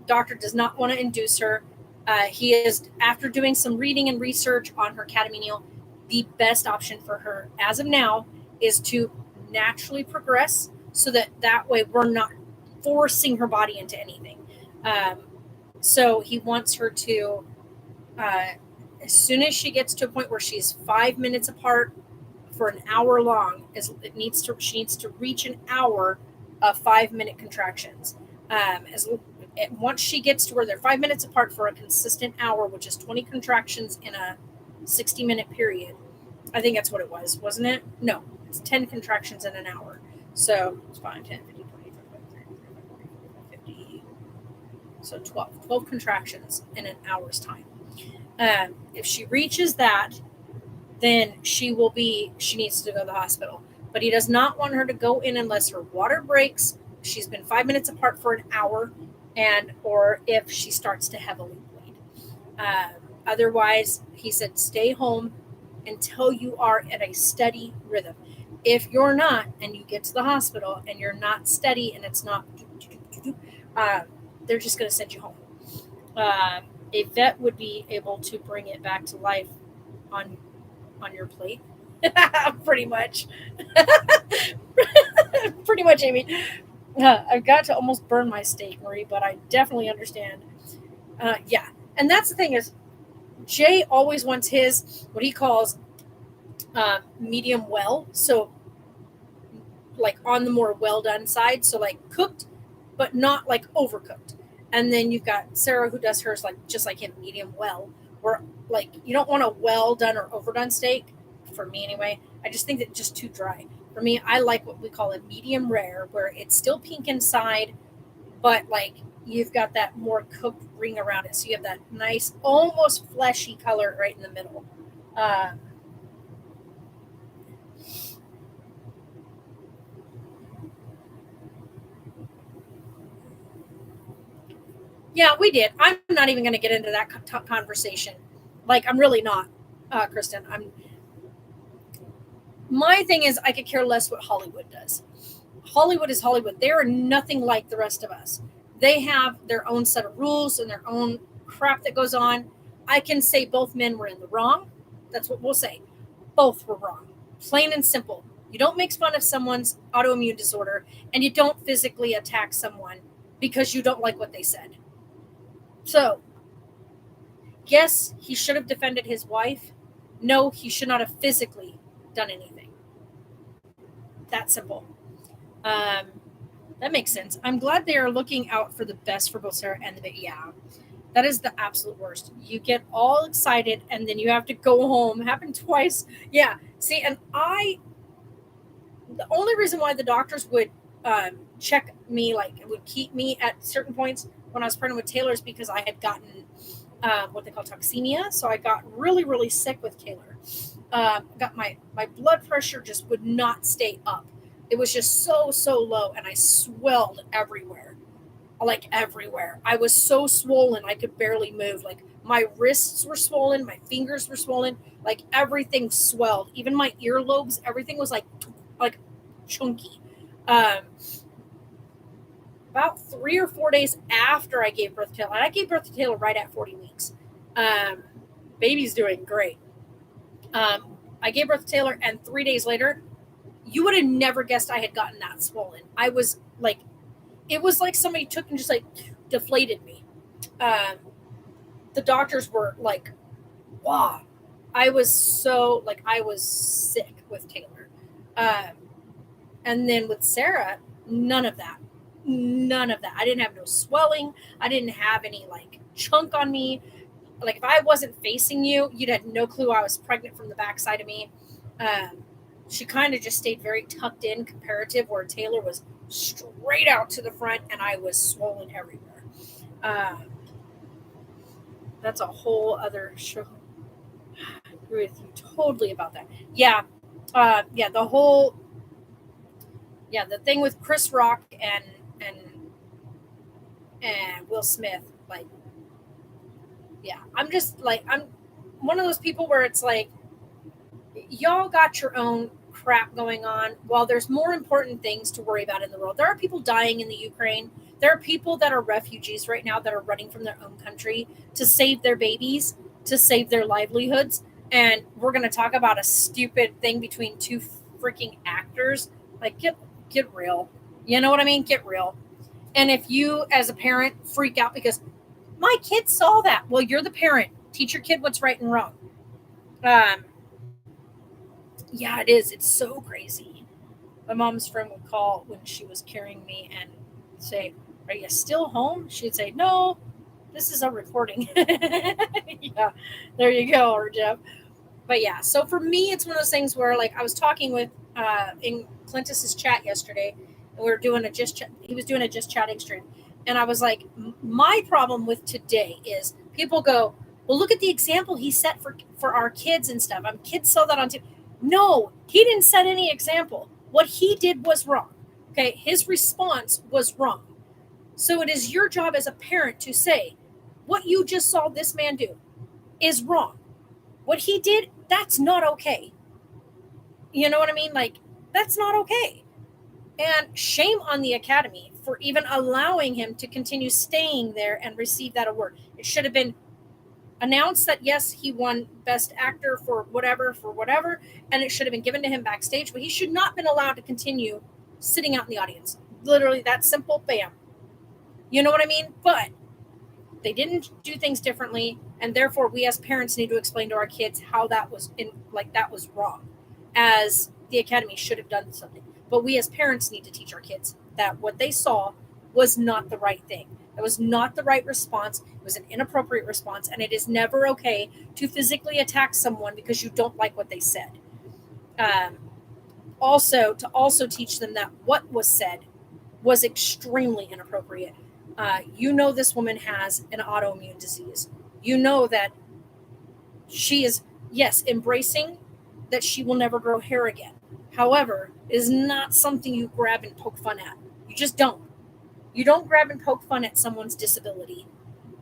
Doctor does not want to induce her. He is, after doing some reading and research on her catamenial, the best option for her as of now is to naturally progress so that way we're not forcing her body into anything. So he wants her to, as soon as she gets to a point where she's 5 minutes apart for an hour long, she needs to reach an hour of 5 minute contractions. Once she gets to where they're 5 minutes apart for a consistent hour, which is 20 contractions in a 60-minute period. I think that's what it was, wasn't it? No, it's 10 contractions in an hour. So it's 5, 10, 15, 20, 25, 30, 35, 40, 45, 50. So 12 contractions in an hour's time. If she reaches that, then she needs to go to the hospital. But he does not want her to go in unless her water breaks, she's been 5 minutes apart for an hour, or if she starts to heavily bleed. Otherwise, he said, stay home until you are at a steady rhythm. If you're not, and you get to the hospital and you're not steady and it's not, they're just going to send you home. A vet would be able to bring it back to life on your plate. Pretty much. Pretty much, Amy. I've got to almost burn my steak, Marie, but I definitely understand. Yeah. And that's the thing is, Jay always wants his, what he calls medium well. So, like, on the more well done side. So, like, cooked, but not, like, overcooked. And then you've got Sarah who does hers, like, just like him, medium well. Where, like, you don't want a well done or overdone steak, for me anyway. I just think that just too dry. For me, I like what we call a medium rare, where it's still pink inside, but, like, you've got that more cooked ring around it. So you have that nice, almost fleshy color right in the middle. Yeah, we did. I'm not even going to get into that conversation. Like, I'm really not, Kristen. My thing is, I could care less what Hollywood does. Hollywood is Hollywood. They are nothing like the rest of us. They have their own set of rules and their own crap that goes on. I can say both men were in the wrong. That's what we'll say. Both were wrong. Plain and simple. You don't make fun of someone's autoimmune disorder, and you don't physically attack someone because you don't like what they said. So, yes, he should have defended his wife. No, he should not have physically done anything. That simple. That makes sense. I'm glad they are looking out for the best for both Sarah and the baby. Yeah, that is the absolute worst. You get all excited and then you have to go home. Happened twice. Yeah. See, and the only reason why the doctors would check me, like would keep me at certain points when I was pregnant with Taylor, is because I had gotten what they call toxemia. So I got really, really sick with Taylor. Got my blood pressure just would not stay up. It was just so low, and I swelled everywhere, like everywhere. I was so swollen I could barely move. Like my wrists were swollen, my fingers were swollen, like everything swelled. Even my earlobes, everything was like chunky. About 3 or 4 days after I gave birth to Taylor, and I gave birth to Taylor right at 40 weeks. Baby's doing great. I gave birth to Taylor, and 3 days later, you would have never guessed I had gotten that swollen. I was like, it was like somebody took and just like deflated me. The doctors were like, wow. I was so like, I was sick with Taylor. And then with Sarah, none of that. None of that. I didn't have no swelling. I didn't have any like chunk on me. Like if I wasn't facing you, you'd had no clue I was pregnant from the backside of me. She kind of just stayed very tucked in comparative, where Taylor was straight out to the front and I was swollen everywhere. That's a whole other show. I agree with you totally about that. Yeah. The whole, the thing with Chris Rock and Will Smith, like, yeah, I'm just like, I'm one of those people where it's like, y'all got your own crap going on while there's more important things to worry about in the world. There are people dying in the Ukraine. There are people that are refugees right now that are running from their own country to save their babies, to save their livelihoods. And we're going to talk about a stupid thing between two freaking actors. Like, get real. You know what I mean? Get real. And if you, as a parent, freak out because my kid saw that, well, you're the parent. Teach your kid what's right and wrong. Yeah, it is. It's so crazy. My mom's friend would call when she was carrying me and say, "Are you still home?" She'd say, "No, this is a recording." Yeah, there you go, or Jeff. But yeah, so for me, it's one of those things where, like, I was talking with in Clintus's chat yesterday, and we were doing a he was doing a just chatting stream, and I was like, my problem with today is people go, "Well, look at the example he set for our kids and stuff." Kids saw that on TV. No, he didn't set any example. What he did was wrong. Okay, his response was wrong. So it is your job as a parent to say, what you just saw this man do is wrong. What he did, that's not okay. You know what I mean? Like, that's not okay. And shame on the Academy for even allowing him to continue staying there and receive that award. It should have been announced that, yes, he won Best Actor for whatever, and it should have been given to him backstage, but he should not have been allowed to continue sitting out in the audience. Literally that simple, bam. You know what I mean? But they didn't do things differently, and therefore we as parents need to explain to our kids how that was that was wrong, as the Academy should have done something. But we as parents need to teach our kids that what they saw was not the right thing. It was not the right response. It was an inappropriate response, and it is never okay to physically attack someone because you don't like what they said. Also teach them that what was said was extremely inappropriate. You know, this woman has an autoimmune disease. You know that she is, yes, embracing that she will never grow hair again. However, it is not something you grab and poke fun at. You just don't. You don't grab and poke fun at someone's disability.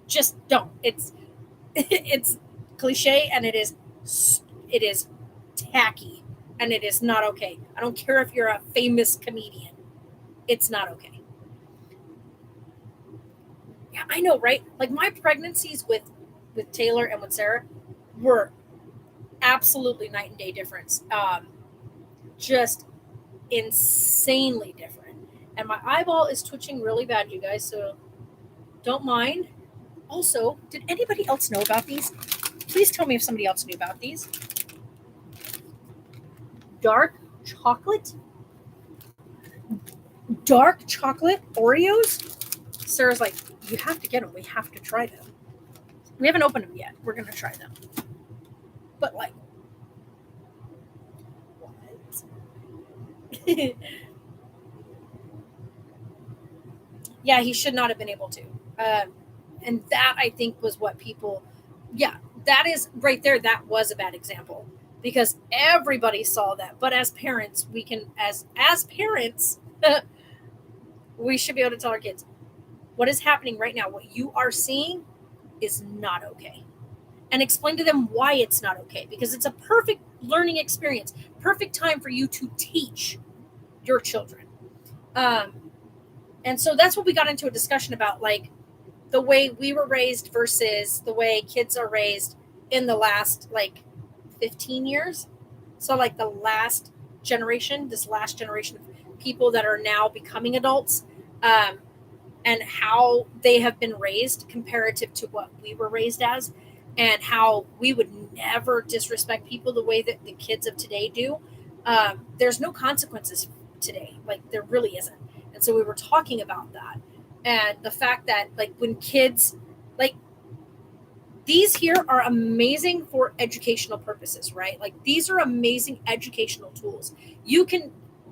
Just don't. It's cliche, and it is tacky, and it is not okay. I don't care if you're a famous comedian. It's not okay. Yeah, I know, right? Like, my pregnancies with Taylor and with Sarah were absolutely night and day difference. Just insanely different. And my eyeball is twitching really bad, you guys, so don't mind. Also, did anybody else know about these? Please tell me if somebody else knew about these. Dark chocolate Oreos. Sarah's like, you have to get them. We have to try them. We haven't opened them yet. We're gonna try them. But like, what? Yeah, he should not have been able to. And that, I think, was what people. Yeah, that is right there. That was a bad example because everybody saw that. But as parents, we can as parents, we should be able to tell our kids what is happening right now. What you are seeing is not okay. And explain to them why it's not okay, because it's a perfect learning experience, perfect time for you to teach your children. And so that's what we got into a discussion about, like the way we were raised versus the way kids are raised in the last like 15 years. So like the last generation, this last generation of people that are now becoming adults, and how they have been raised comparative to what we were raised as, and how we would never disrespect people the way that the kids of today do. There's no consequences today. Like there really isn't. And so we were talking about that. And the fact that like when kids, like these here are amazing for educational purposes, right? Like these are amazing educational tools.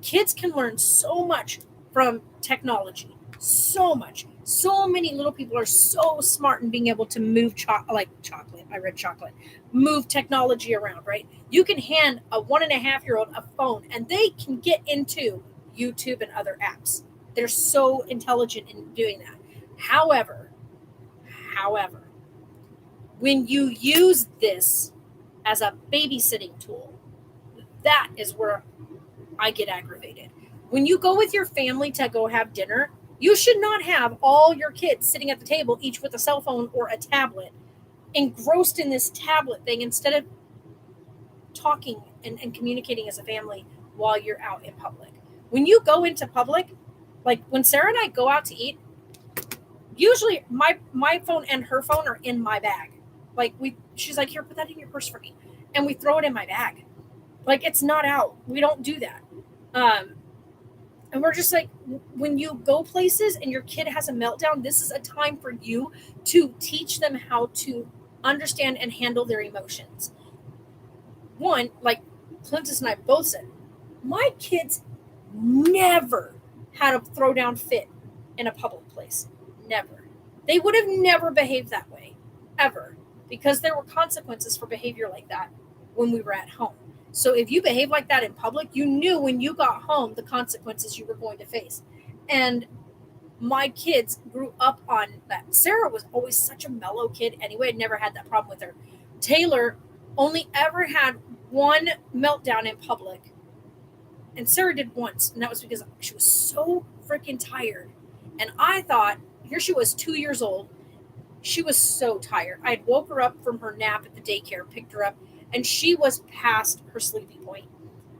Kids can learn so much from technology. So much. So many little people are so smart in being able to move chocolate. I read chocolate. Move technology around, right? You can hand a 1.5-year-old a phone and they can get into YouTube and other apps. They're so intelligent in doing that. However, when you use this as a babysitting tool, that is where I get aggravated. When you go with your family to go have dinner, you should not have all your kids sitting at the table, each with a cell phone or a tablet, engrossed in this tablet thing instead of talking and communicating as a family while you're out in public. When you go into public, like when Sarah and I go out to eat, usually my phone and her phone are in my bag. Like she's like, here, put that in your purse for me. And we throw it in my bag. Like it's not out. We don't do that. And we're just like, when you go places and your kid has a meltdown, this is a time for you to teach them how to understand and handle their emotions. One, like Clintus and I both said, my kids never had a throwdown fit in a public place. Never. They would have never behaved that way, ever, because there were consequences for behavior like that when we were at home. So if you behave like that in public, you knew when you got home the consequences you were going to face. And my kids grew up on that. Sarah was always such a mellow kid anyway. I never had that problem with her. Taylor only ever had one meltdown in public. And Sarah did once, and that was because she was so freaking tired. And I thought, here she was 2 years old. She was so tired. I had woke her up from her nap at the daycare, picked her up, and she was past her sleepy point.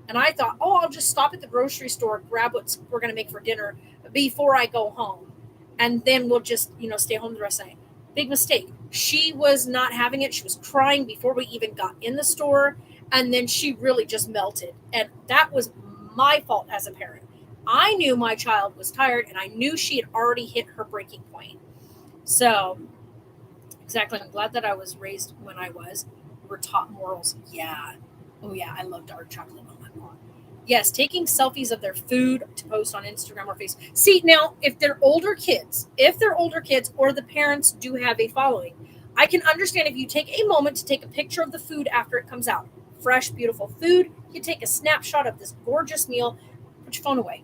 And I thought, I'll just stop at the grocery store, grab what we're going to make for dinner before I go home. And then we'll just, stay home the rest of the night. Big mistake. She was not having it. She was crying before we even got in the store. And then she really just melted. And that was my fault as a parent. I knew my child was tired, and I knew she had already hit her breaking point. So, exactly. I'm glad that I was raised when I was. We're taught morals. Yeah. Oh, yeah. I love dark chocolate. Oh, my God. Yes. Taking selfies of their food to post on Instagram or Facebook. See, now, if they're older kids or the parents do have a following, I can understand if you take a moment to take a picture of the food after it comes out. Fresh, beautiful food. You take a snapshot of this gorgeous meal. Put your phone away.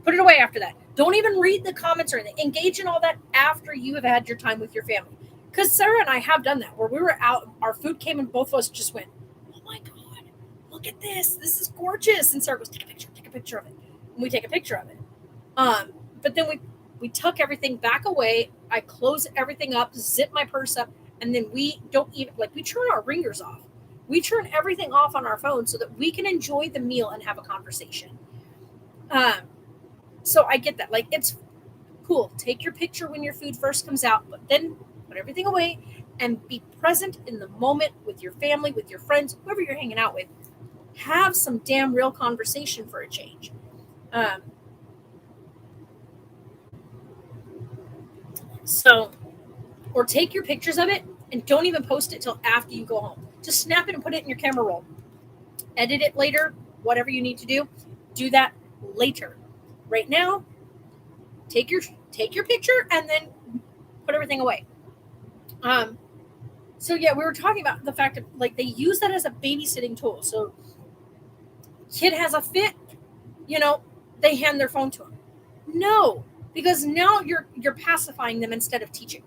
Put it away after that. Don't even read the comments or anything. Engage in all that after you have had your time with your family. Because Sarah and I have done that, where we were out, our food came, and both of us just went, oh my God, look at this. This is gorgeous. And Sarah goes, take a picture of it. And we take a picture of it. But then we tuck everything back away. I close everything up, zip my purse up, and then we don't even, we turn our ringers off. We turn everything off on our phone so that we can enjoy the meal and have a conversation. So I get that. Like, it's cool. Take your picture when your food first comes out, but then put everything away and be present in the moment with your family, with your friends, whoever you're hanging out with. Have some damn real conversation for a change. So, or take your pictures of it and don't even post it till after you go home. Just snap it and put it in your camera roll. Edit it later, whatever you need to do. Do that later. Right now, take your picture and then put everything away. So yeah, we were talking about the fact of like they use that as a babysitting tool. So kid has a fit, they hand their phone to him. No, because now you're pacifying them instead of teaching.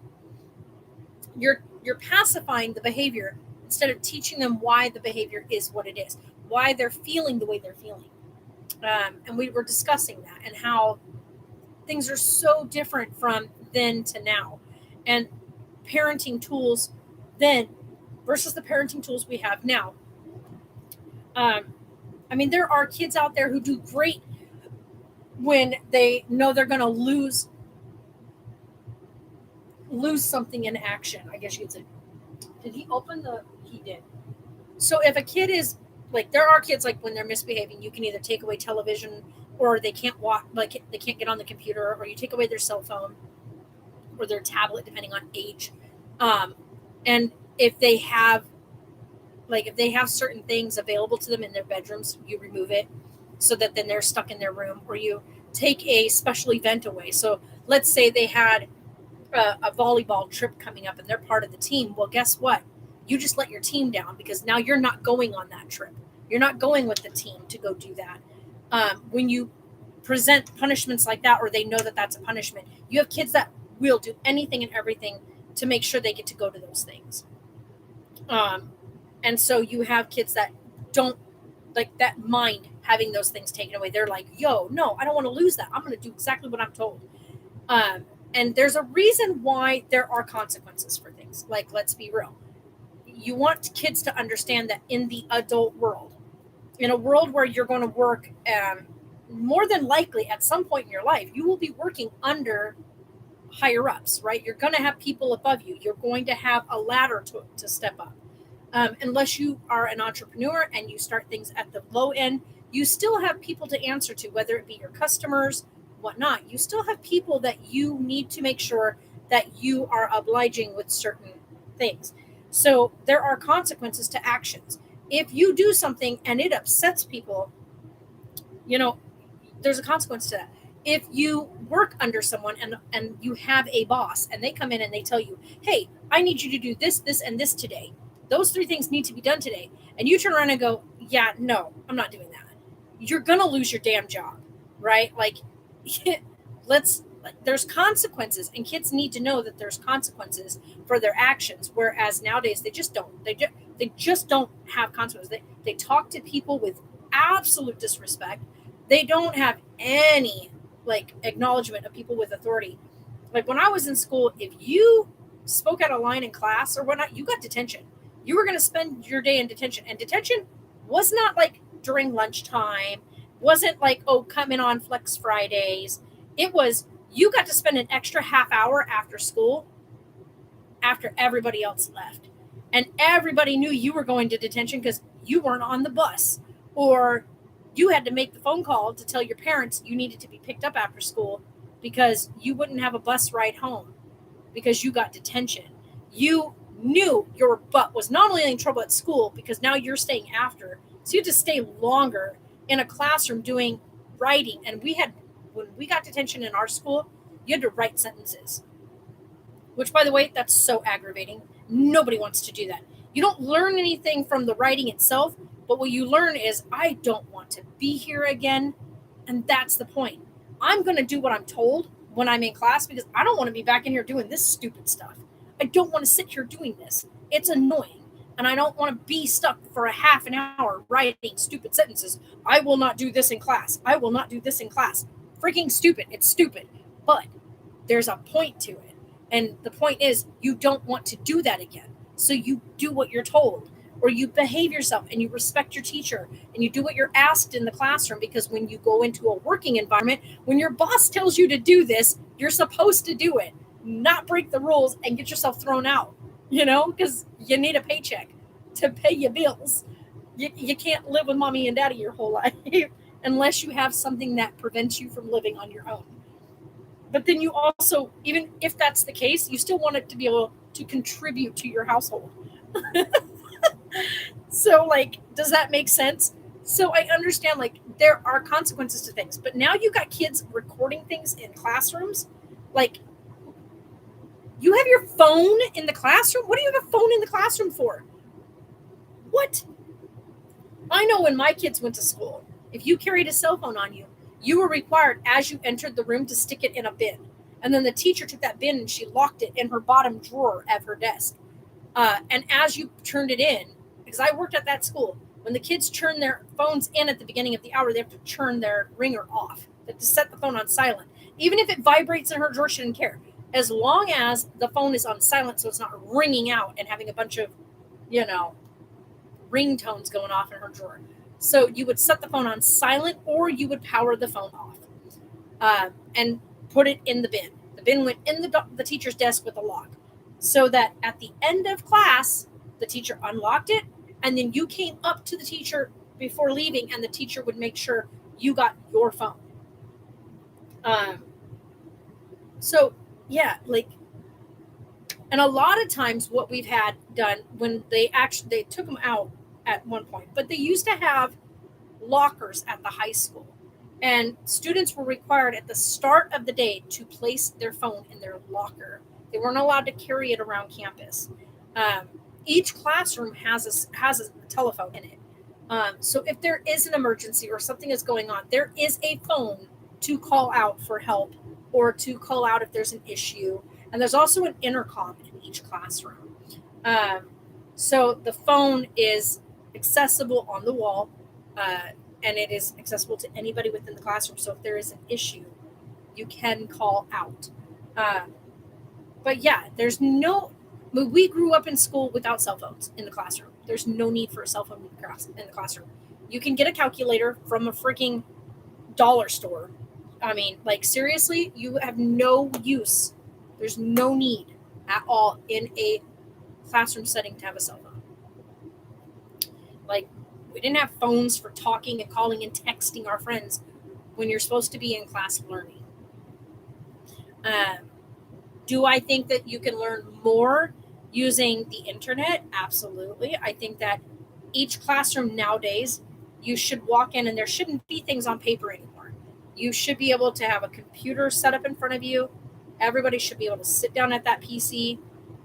You're pacifying the behavior instead of teaching them why the behavior is what it is, why they're feeling the way they're feeling. And we were discussing that and how things are so different from then to now, and parenting tools then versus the parenting tools we have now. I mean, there are kids out there who do great when they know they're going to lose something in action, I guess you could say. Did he open the? He did. So if a kid is like, there are kids like when they're misbehaving, you can either take away television or they can't walk, like they can't get on the computer, or you take away their cell phone or their tablet, depending on age. And if they have certain things available to them in their bedrooms, you remove it so that then they're stuck in their room, or you take a special event away. So let's say they had a volleyball trip coming up and they're part of the team. Well, guess what? You just let your team down because now you're not going on that trip. You're not going with the team to go do that. When you present punishments like that, or they know that that's a punishment, you have kids that will do anything and everything to make sure they get to go to those things. And so you have kids that don't like that mind having those things taken away. They're like, yo, no, I don't want to lose that. I'm going to do exactly what I'm told. And there's a reason why there are consequences for things. Like, let's be real. You want kids to understand that in the adult world, in a world where you're going to work, more than likely at some point in your life, you will be working under higher ups, right? You're going to have people above you. You're going to have a ladder to step up. Unless you are an entrepreneur and you start things at the low end, you still have people to answer to, whether it be your customers, whatnot. You still have people that you need to make sure that you are obliging with certain things. So there are consequences to actions. If you do something and it upsets people, there's a consequence to that. If you work under someone and you have a boss and they come in and they tell you, hey, I need you to do this, this, and this today. Those 3 things need to be done today. And you turn around and go, yeah, no, I'm not doing that. You're going to lose your damn job, right? Like, there's consequences, and kids need to know that there's consequences for their actions. Whereas nowadays they just don't. They just don't have consequences. They talk to people with absolute disrespect. They don't have any acknowledgement of people with authority. Like when I was in school, if you spoke out of line in class or whatnot, you got detention. You were going to spend your day in detention. And detention was not like during lunchtime, wasn't like, oh, come in on Flex Fridays. It was, you got to spend an extra half hour after school after everybody else left. And everybody knew you were going to detention because you weren't on the bus, or you had to make the phone call to tell your parents you needed to be picked up after school because you wouldn't have a bus ride home because you got detention. You knew your butt was not only in trouble at school because now you're staying after. So you had to stay longer in a classroom doing writing. And when we got detention in our school, you had to write sentences, which, by the way, that's so aggravating. Nobody wants to do that. You don't learn anything from the writing itself, but what you learn is, I don't want to be here again. And that's the point. I'm going to do what I'm told when I'm in class because I don't want to be back in here doing this stupid stuff. I don't want to sit here doing this. It's annoying. And I don't want to be stuck for a half an hour writing stupid sentences. I will not do this in class. I will not do this in class. Freaking stupid. It's stupid. But there's a point to it. And the point is, you don't want to do that again. So you do what you're told. or you behave yourself and you respect your teacher and you do what you're asked in the classroom. Because when you go into a working environment, when your boss tells you to do this, you're supposed to do it, not break the rules and get yourself thrown out, because you need a paycheck to pay your bills. You can't live with mommy and daddy your whole life unless you have something that prevents you from living on your own. But then you also, even if that's the case, you still want it to be able to contribute to your household. So, does that make sense? So I understand, there are consequences to things. But now you got kids recording things in classrooms. You have your phone in the classroom? What do you have a phone in the classroom for? What? I know when my kids went to school, if you carried a cell phone on you, you were required as you entered the room to stick it in a bin. And then the teacher took that bin and she locked it in her bottom drawer of her desk. And as you turned it in, because I worked at that school, when the kids turn their phones in at the beginning of the hour, they have to turn their ringer off. They have to set the phone on silent. Even if it vibrates in her drawer, she didn't care. As long as the phone is on silent, so it's not ringing out and having a bunch of, ringtones going off in her drawer. So you would set the phone on silent, or you would power the phone off and put it in the bin. The bin went in the teacher's desk with a lock, so that at the end of class, the teacher unlocked it, and then you came up to the teacher before leaving, and the teacher would make sure you got your phone. So yeah, and a lot of times what we've had done when they took them out at one point, but they used to have lockers at the high school, and students were required at the start of the day to place their phone in their locker. They weren't allowed to carry it around campus. Each classroom has a telephone in it. So if there is an emergency or something is going on, there is a phone to call out for help or to call out if there's an issue. And there's also an intercom in each classroom. So the phone is accessible on the wall, and it is accessible to anybody within the classroom. So if there is an issue, you can call out. But yeah, we grew up in school without cell phones in the classroom. There's no need for a cell phone in the classroom. You can get a calculator from a freaking dollar store. I mean, seriously, you have no use. There's no need at all in a classroom setting to have a cell phone. We didn't have phones for talking and calling and texting our friends when you're supposed to be in class learning. Do I think that you can learn more using the internet? Absolutely. I think that each classroom nowadays, you should walk in and there shouldn't be things on paper anymore. You should be able to have a computer set up in front of you. Everybody should be able to sit down at that PC,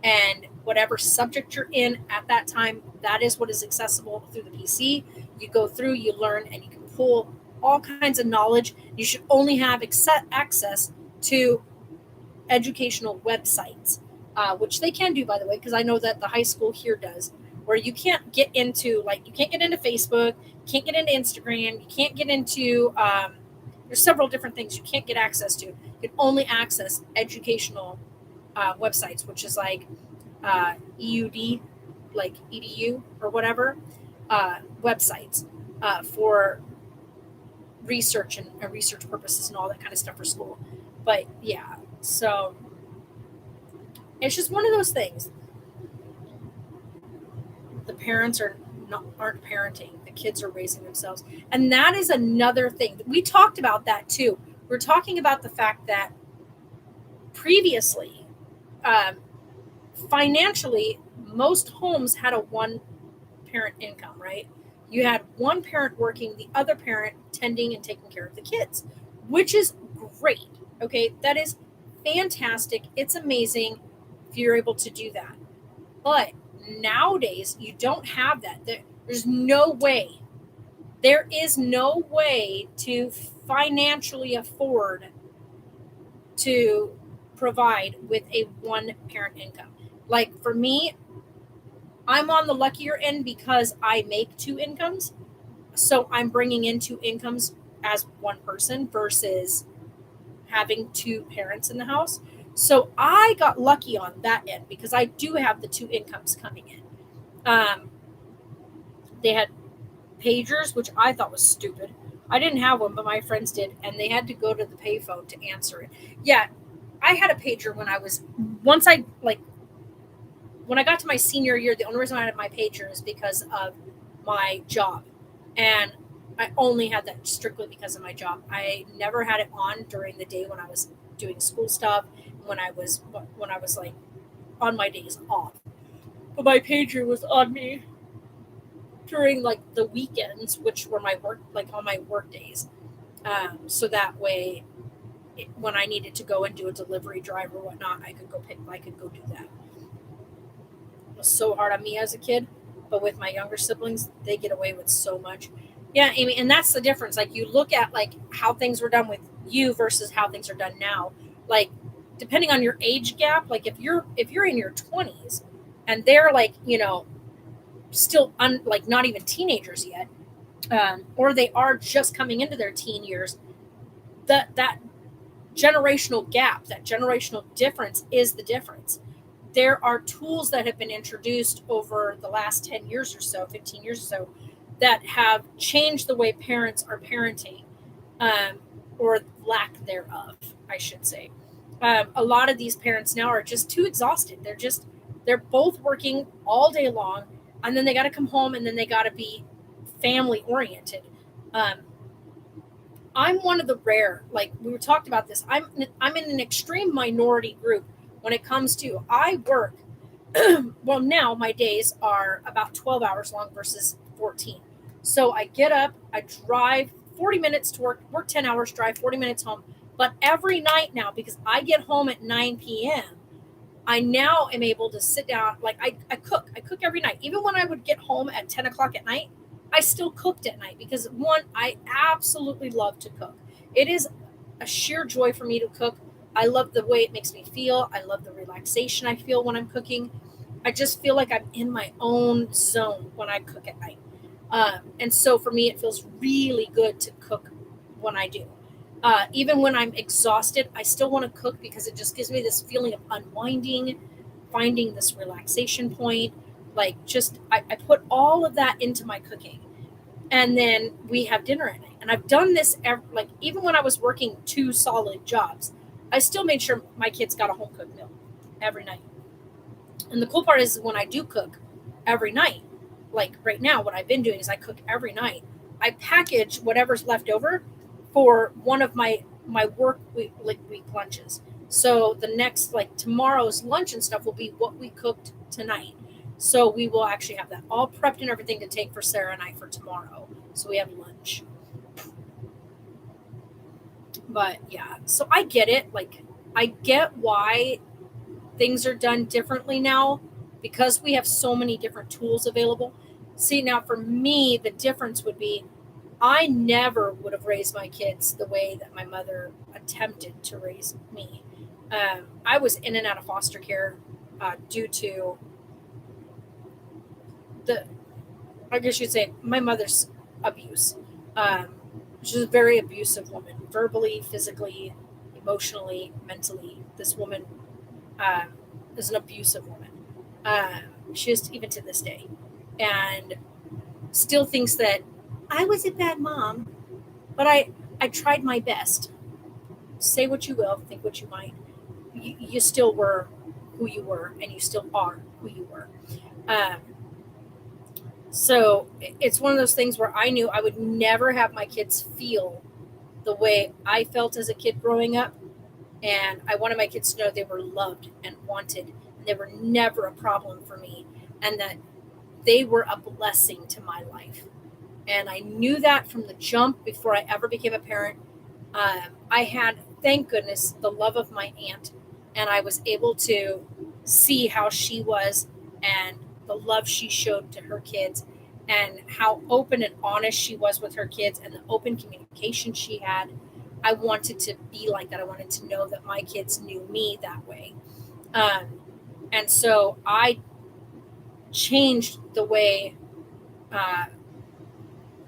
and whatever subject you're in at that time, that is what is accessible through the PC. You go through, you learn, and you can pull all kinds of knowledge. You should only have access to educational websites, which they can do, by the way, because I know that the high school here does, where you can't get into, you can't get into Facebook, you can't get into Instagram, you can't get into, there's several different things you can't get access to. You can only access educational websites, which is EUD, EDU or whatever, websites for research and research purposes and all that kind of stuff for school. But yeah, so it's just one of those things. The parents aren't parenting. The kids are raising themselves. And that is another thing. We talked about that too. We're talking about the fact that previously, financially, most homes had a one-parent income, right? You had one parent working, the other parent tending and taking care of the kids, which is great. Okay, that is fantastic. It's amazing if you're able to do that. But nowadays, you don't have that. There's no way. There is no way to financially afford to provide with a one-parent income. For me, I'm on the luckier end because I make two incomes. So I'm bringing in two incomes as one person versus having two parents in the house. So I got lucky on that end because I do have the two incomes coming in. They had pagers, which I thought was stupid. I didn't have one, but my friends did, and they had to go to the payphone to answer it. Yeah, I had a pager when I was when I got to my senior year. The only reason I had my pager is because of my job, and I only had that strictly because of my job. I never had it on during the day when I was doing school stuff, when I was like on my days off. But my pager was on me during like the weekends, which were my work, like on my work days. So that way, when I needed to go and do a delivery drive or whatnot, I could go do that. It was so hard on me as a kid, but with my younger siblings, they get away with so much. Yeah, Amy, and that's the difference. Like you look at like how things were done with you versus how things are done now. Like depending on your age gap, like if you're in your 20s and they're like, still like not even teenagers yet, or they are just coming into their teen years, that generational gap, that generational difference is the difference. There are tools that have been introduced over the last 10 years or so, 15 years or so, that have changed the way parents are parenting, or lack thereof, I should say. A lot of these parents now are just too exhausted. They're both working all day long, and then they got to come home, and then they got to be family oriented. Um, I'm one of the rare, like we talked about this. I'm in an extreme minority group when it comes to I work. Well, now my days are about 12 hours long versus 14. So I get up, I drive 40 minutes to work 10 hours, drive 40 minutes home. But every night now, because I get home at 9 p.m., I now am able to sit down. Like I cook. I cook every night. Even when I would get home at 10 o'clock at night, I still cooked at night because one, I absolutely love to cook. It is a sheer joy for me to cook. I love the way it makes me feel. I love the relaxation I feel when I'm cooking. I just feel like I'm in my own zone when I cook at night. And so for me, it feels really good to cook when I do. Even when I'm exhausted, I still want to cook because it just gives me this feeling of unwinding, finding this relaxation point. Like just, I put all of that into my cooking. And then we have dinner at night. And I've done this, like even when I was working 2 solid jobs, I still made sure my kids got a home cooked meal every night. And the cool part is when I do cook every night, like right now, what I've been doing is I cook every night. I package whatever's left over for one of my work week lunches. So the next, like tomorrow's lunch and stuff will be what we cooked tonight. So we will actually have that all prepped and everything to take for Sarah and I for tomorrow. So we have lunch. But yeah, so I get it. Like I get why things are done differently now because we have so many different tools available. See, now for me, the difference would be I never would have raised my kids the way that my mother attempted to raise me. I was in and out of foster care due to I guess you'd say, my mother's abuse. Um, she's a very abusive woman, verbally, physically, emotionally, mentally. This woman uh, is an abusive woman. She is even to this day. And still thinks that I was a bad mom, but I tried my best. Say what you will, think what you might. You still were who you were, and you still are who you were. Um, so it's one of those things where I knew I would never have my kids feel the way I felt as a kid growing up. And I wanted my kids to know they were loved and wanted, and they were never a problem for me, and that they were a blessing to my life. And I knew that from the jump before I ever became a parent. I had, thank goodness, the love of my aunt, and I was able to see how she was and the love she showed to her kids and how open and honest she was with her kids and the open communication she had. I wanted to be like that. I wanted to know that my kids knew me that way. Um, and so I changed the way uh,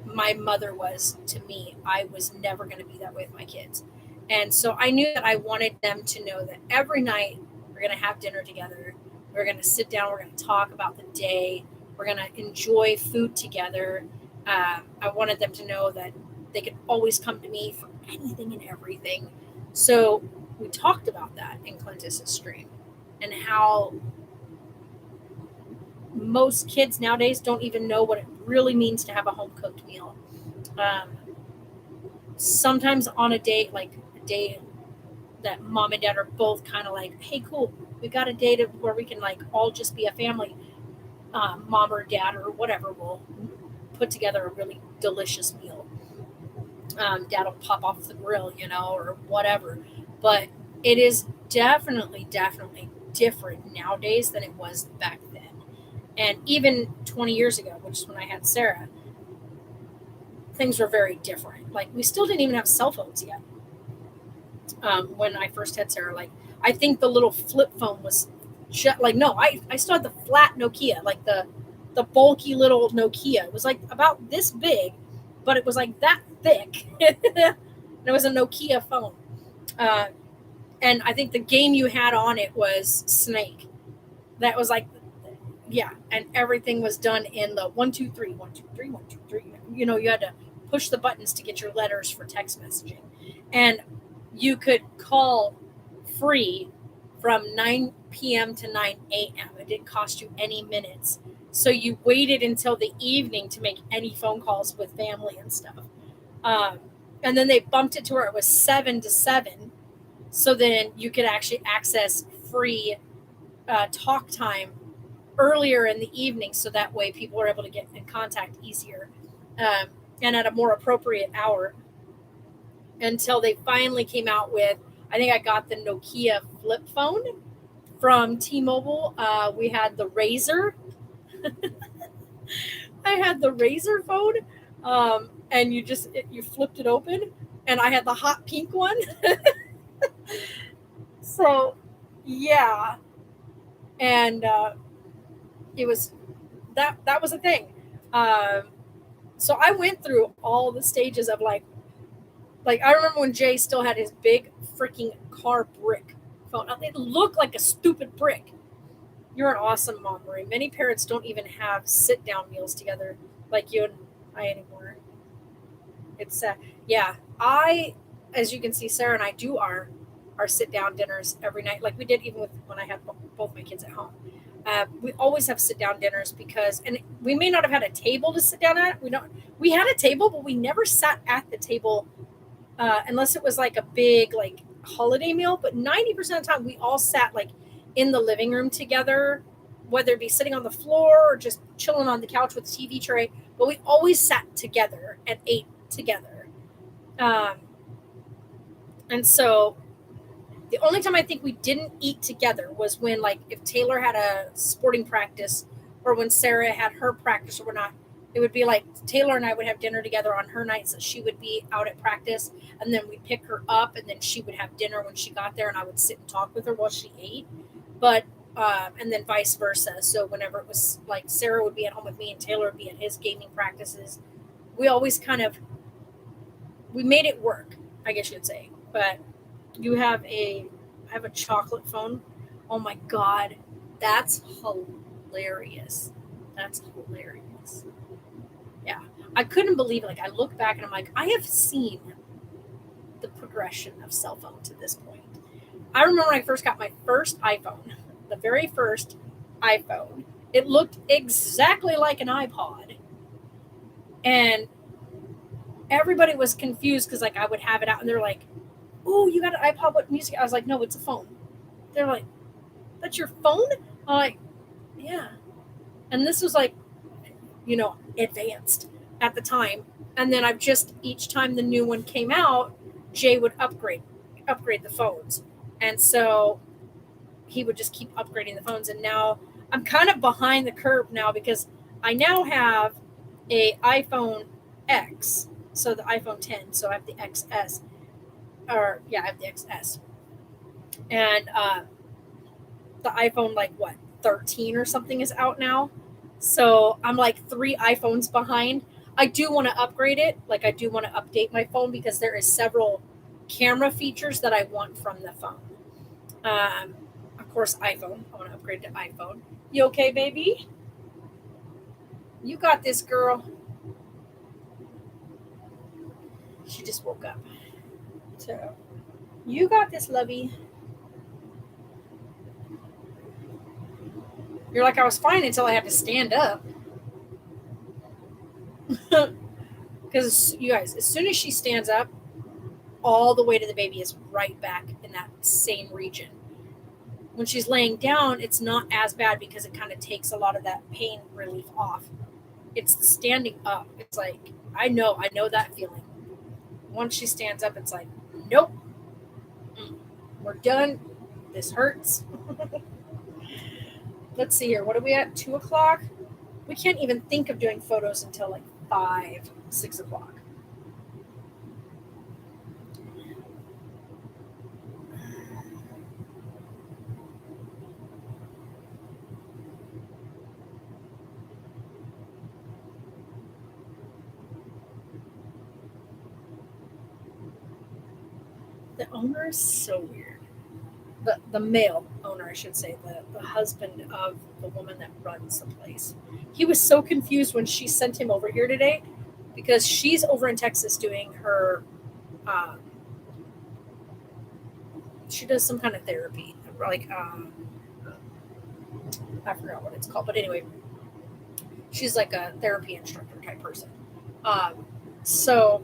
my mother was to me. I was never going to be that way with my kids. And so I knew that I wanted them to know that every night we're going to have dinner together. We're going to sit down. We're going to talk about the day. We're going to enjoy food together. I wanted them to know that they could always come to me for anything and everything. So we talked about that in Clintus's stream, and how most kids nowadays don't even know what it really means to have a home cooked meal. Um, Sometimes on a day, like a day that mom and dad are both kind of like, hey, cool, we got a day where we can like all just be a family. Mom or dad or whatever will put together a really delicious meal. Dad will pop off the grill, or whatever. But it is definitely different nowadays than it was back then. And even 20 years ago, which is when I had Sarah, things were very different. Like, we still didn't even have cell phones yet. When I first had Sarah, like, I think the little flip phone was I still had the flat Nokia, like the bulky little Nokia. It was like about this big, but it was like that thick. And it was a Nokia phone. And I think the game you had on it was Snake. That was like, yeah, and everything was done in the 1 2 3 1 2 3 1 2 3. You had to push the buttons to get your letters for text messaging, and you could call free from 9 p.m. to 9 a.m. It didn't cost you any minutes. So you waited until the evening to make any phone calls with family and stuff. And then they bumped it to where it was 7 to 7. So then you could actually access free talk time earlier in the evening. So that way people were able to get in contact easier and at a more appropriate hour, until they finally came out with, I think I got the Nokia flip phone from T-Mobile. We had the Razr. I had the Razr phone, and you flipped it open, and I had the hot pink one. So, yeah, and it was that was a thing. So I went through all the stages of like I remember when Jay still had his big freaking car brick phone. It looked like a stupid brick. You're an awesome mom, Marie. Many parents don't even have sit-down meals together like you and I anymore. It's yeah. As you can see, Sarah and I do our sit-down dinners every night, like we did even when I had both my kids at home. We always have sit-down dinners and we may not have had a table to sit down at. We had a table, but we never sat at the table unless it was like a big like holiday meal. But 90% of the time, we all sat like in the living room together, whether it be sitting on the floor or just chilling on the couch with a TV tray. But we always sat together and ate together. And so the only time I think we didn't eat together was when, like, if Taylor had a sporting practice or when Sarah had her practice or whatnot, it would be like Taylor and I would have dinner together on her nights that she would be out at practice, and then we'd pick her up, and then she would have dinner when she got there, and I would sit and talk with her while she ate. But and then vice versa. So whenever it was like Sarah would be at home with me and Taylor would be at his gaming practices, we always we made it work, I guess you'd say. But I have a chocolate phone. Oh my God. That's hilarious. Yeah. I couldn't believe it. Like, I look back and I'm like, I have seen the progression of cell phone to this point. I remember when I first got my first iPhone, the very first iPhone. It looked exactly like an iPod. And everybody was confused because, like, I would have it out and they're like, "Oh, you got an iPod? What music?" I was like, "No, it's a phone." They're like, "That's your phone?" I'm like, "Yeah." And this was like, advanced at the time. And then each time the new one came out, Jay would upgrade the phones. And so he would just keep upgrading the phones. And now I'm kind of behind the curve now because I now have a iPhone X. So the iPhone 10. So I have the XS. I have the XS. And the iPhone, 13 or something is out now. So I'm like 3 iPhones behind. I do want to upgrade it. Like, I do want to update my phone because there is several camera features that I want from the phone. Of course, iPhone. I want to upgrade to iPhone. You okay, baby? You got this, girl. She just woke up. So, you got this, lovey. You're like, I was fine until I had to stand up. Because, you guys, as soon as she stands up, all the weight of the baby is right back in that same region. When she's laying down, it's not as bad because it kind of takes a lot of that pain relief off. It's the standing up. It's like, I know that feeling. Once she stands up, it's like, nope, we're done. This hurts. Let's see here. What are we at? 2 o'clock? We can't even think of doing photos until like 5, 6 o'clock. The owner is so weird. The male owner, I should say, the husband of the woman that runs the place. He was so confused when she sent him over here today because she's over in Texas doing her, she does some kind of therapy, like, I forgot what it's called, but anyway, she's like a therapy instructor type person. So,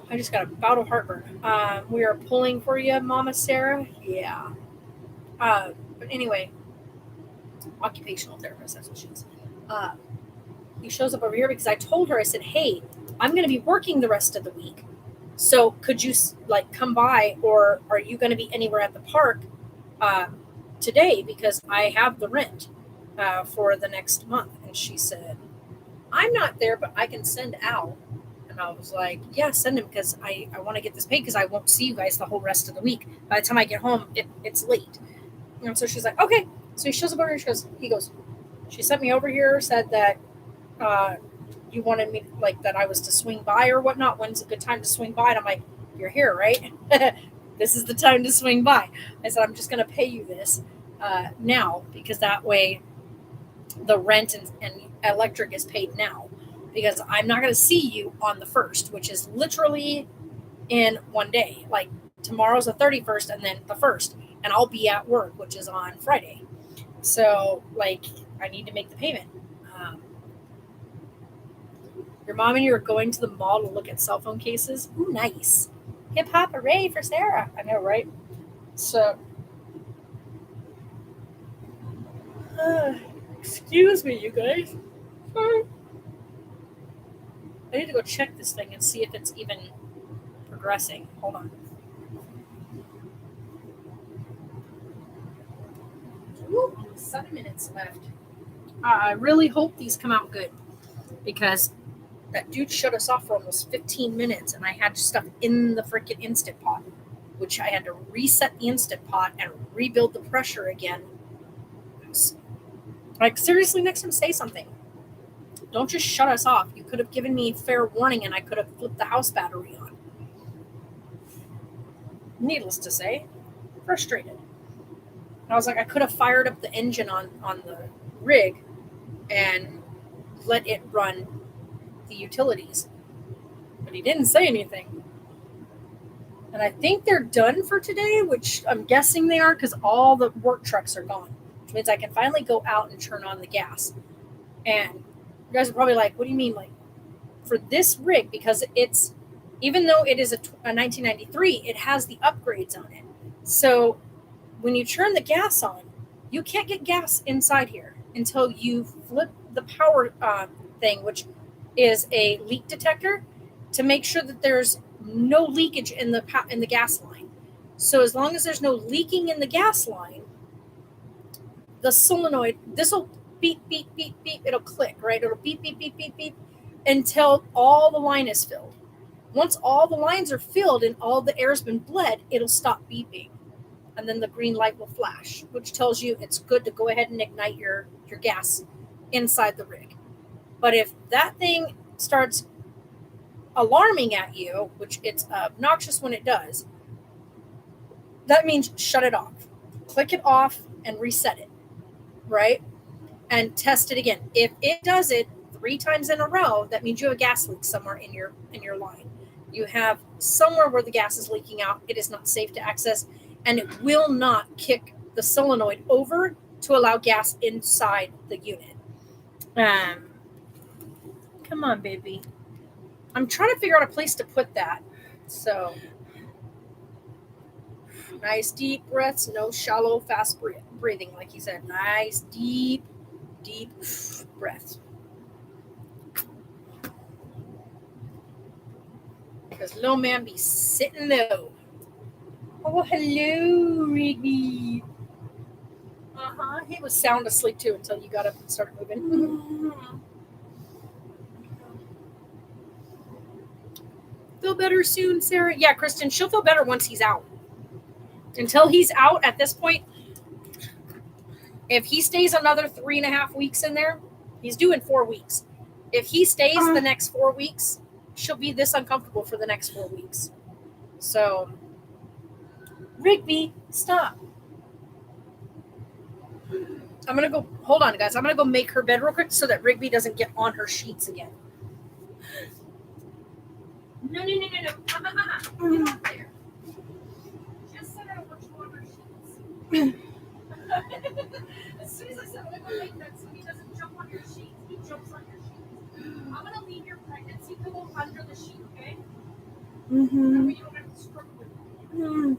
I just got a bout of heartburn. We are pulling for you, Mama Sarah. Yeah. But anyway, occupational therapist, that's what she is. He shows up over here because I told her, I said, hey, I'm going to be working the rest of the week. So could you like come by, or are you going to be anywhere at the park today? Because I have the rent for the next month. And she said, I'm not there, but I can send Al. And I was like, yeah, send him because I want to get this paid because I won't see you guys the whole rest of the week. By the time I get home, it's late. And so she's like, okay. So he shows up over here. He goes, she sent me over here, said that you wanted me, like, that I was to swing by or whatnot. When's a good time to swing by? And I'm like, you're here, right? This is the time to swing by. I said, I'm just going to pay you this now because that way the rent and electric is paid now. Because I'm not going to see you on the 1st, which is literally in one day. Like, tomorrow's the 31st and then the 1st. And I'll be at work, which is on Friday. So, like, I need to make the payment. Your mom and you are going to the mall to look at cell phone cases. Ooh, nice. Hip hop hooray for Sarah. I know, right? So, excuse me, you guys. I need to go check this thing and see if it's even progressing. Hold on. Ooh, 7 minutes left. I really hope these come out good because that dude shut us off for almost 15 minutes and I had stuff in the freaking Instant Pot, which I had to reset the Instant Pot and rebuild the pressure again. Like, seriously, next time, say something. Don't just shut us off. You could have given me fair warning and I could have flipped the house battery on. Needless to say, frustrated. And I was like, I could have fired up the engine on the rig and let it run the utilities. But he didn't say anything. And I think they're done for today, which I'm guessing they are because all the work trucks are gone, which means I can finally go out and turn on the gas. And you guys are probably like, what do you mean? Like, for this rig, because it's, even though it is a 1993, it has the upgrades on it. So when you turn the gas on, you can't get gas inside here until you flip the power thing, which is a leak detector, to make sure that there's no leakage in the gas line. So as long as there's no leaking in the gas line, the solenoid, this will beep, beep, beep, beep. It'll click, right? It'll beep, beep, beep, beep, beep until all the line is filled. Once all the lines are filled and all the air's been bled, it'll stop beeping. And then the green light will flash, which tells you it's good to go ahead and ignite your gas inside the rig. But if that thing starts alarming at you, which it's obnoxious when it does, that means shut it off. Click it off and reset it, right? and test it again. If it does it 3 times in a row, that means you have a gas leak somewhere in your line. You have somewhere where the gas is leaking out. It is not safe to access, and it will not kick the solenoid over to allow gas inside the unit. Come on, baby. I'm trying to figure out a place to put that. So, nice deep breaths, no shallow, fast breathing, like he said. Nice deep breaths. Because little man be sitting low. Oh, hello, Rigby. He was sound asleep too until you got up and started moving. Feel better soon, Sarah? Yeah, Kristen, she'll feel better once he's out. Until he's out at this point, if he stays another 3.5 weeks in there, he's doing 4 weeks. If he stays the next 4 weeks, she'll be this uncomfortable for the next 4 weeks. So, Rigby, stop. I'm going to go, hold on, guys. I'm going to go make her bed real quick so that Rigby doesn't get on her sheets again. No. Get off there. Just said I don't want you on her sheets. As soon as I said I'm going to go make that so he doesn't jump on your sheets, he jumps on your sheets. I'm going to leave your pregnancy pillow under the sheet, okay? Mm-hmm. That way you don't have to struggle with it. Mm-hmm.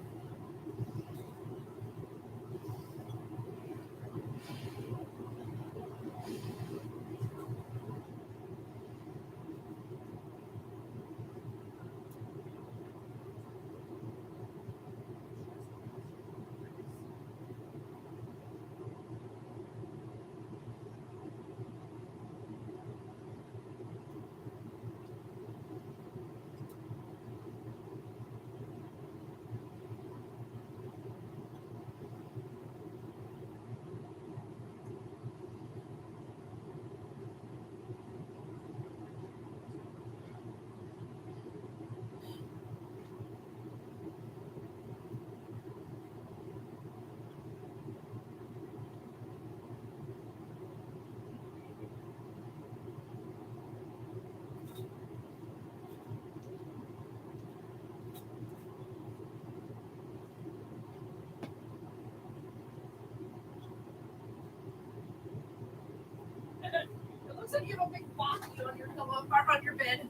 It looks like you have a big body on your pillow, or on your bed.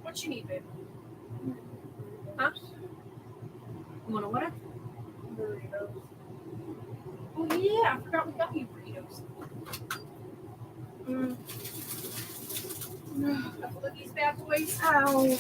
What you need, babe? Huh? You want a what? Burritos. Oh yeah, I forgot we got you burritos. A couple of these bad boys. Ow.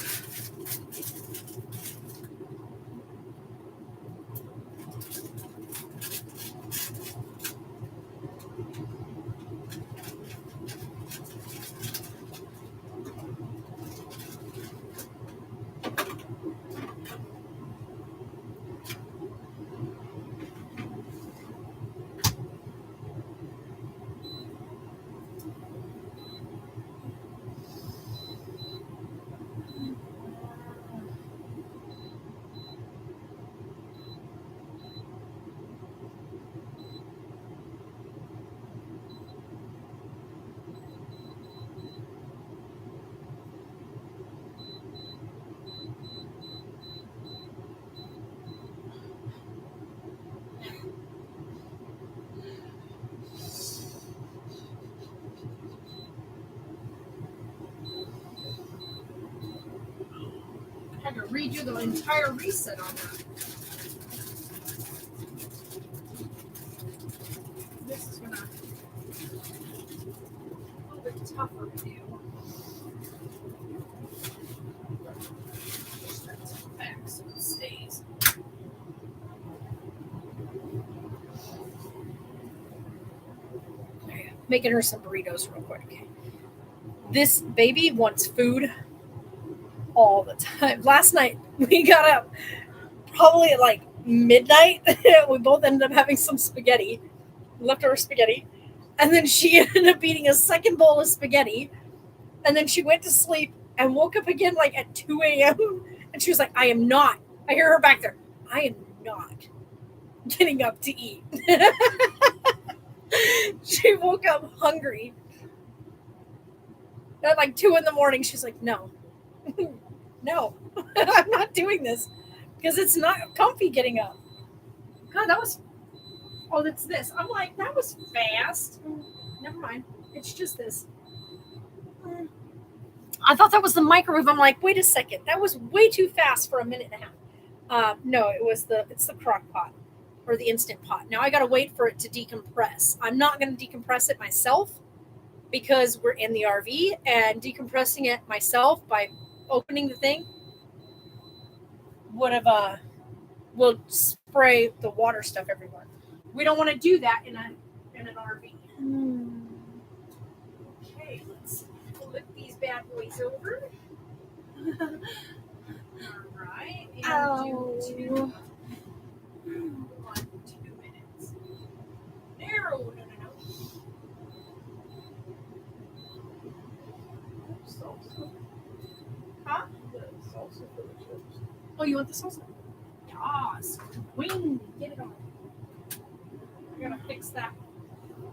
I had to redo the entire reset on that. This is gonna a little bit tougher to do. Push that back so it stays. Okay, making her some burritos real quick. This baby wants food all the time. Last night we got up probably at like midnight. We both ended up having some spaghetti, leftover spaghetti, and then she ended up eating a second bowl of spaghetti, and then she went to sleep and woke up again like at 2 a.m. and she was like, I hear her back there, I am not getting up to eat. She woke up hungry. At like 2 a.m, she's like, no, no, I'm not doing this because it's not comfy getting up. God, that was. Oh, that's this. I'm like, that was fast. Never mind. It's just this. I thought that was the microwave. I'm like, wait a second. That was way too fast for a minute and a half. No, it's the crock pot or the Instant Pot. Now I got to wait for it to decompress. I'm not going to decompress it myself because we're in the RV, and decompressing it myself by opening the thing will spray the water stuff everywhere. We don't want to do that in an RV. Okay, let's flip these bad boys over. All right, and do 2 minutes. No. Huh? Salsa for the chips. Oh, you want the salsa? Yes. Queen, get it on. I gotta fix that.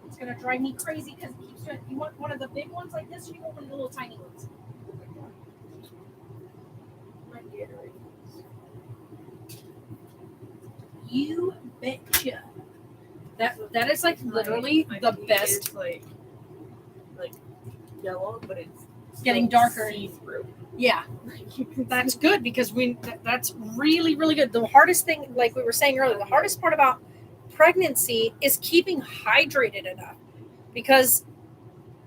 It's gonna drive me crazy because it keeps doing. You want one of the big ones like this, or you want one of the little tiny ones? My Gatorade. You betcha. That is like literally the best. It's like yellow, but it's Getting darker. See-through. Yeah, that's good because that's really, really good. The hardest thing, like we were saying earlier, the hardest part about pregnancy is keeping hydrated enough, because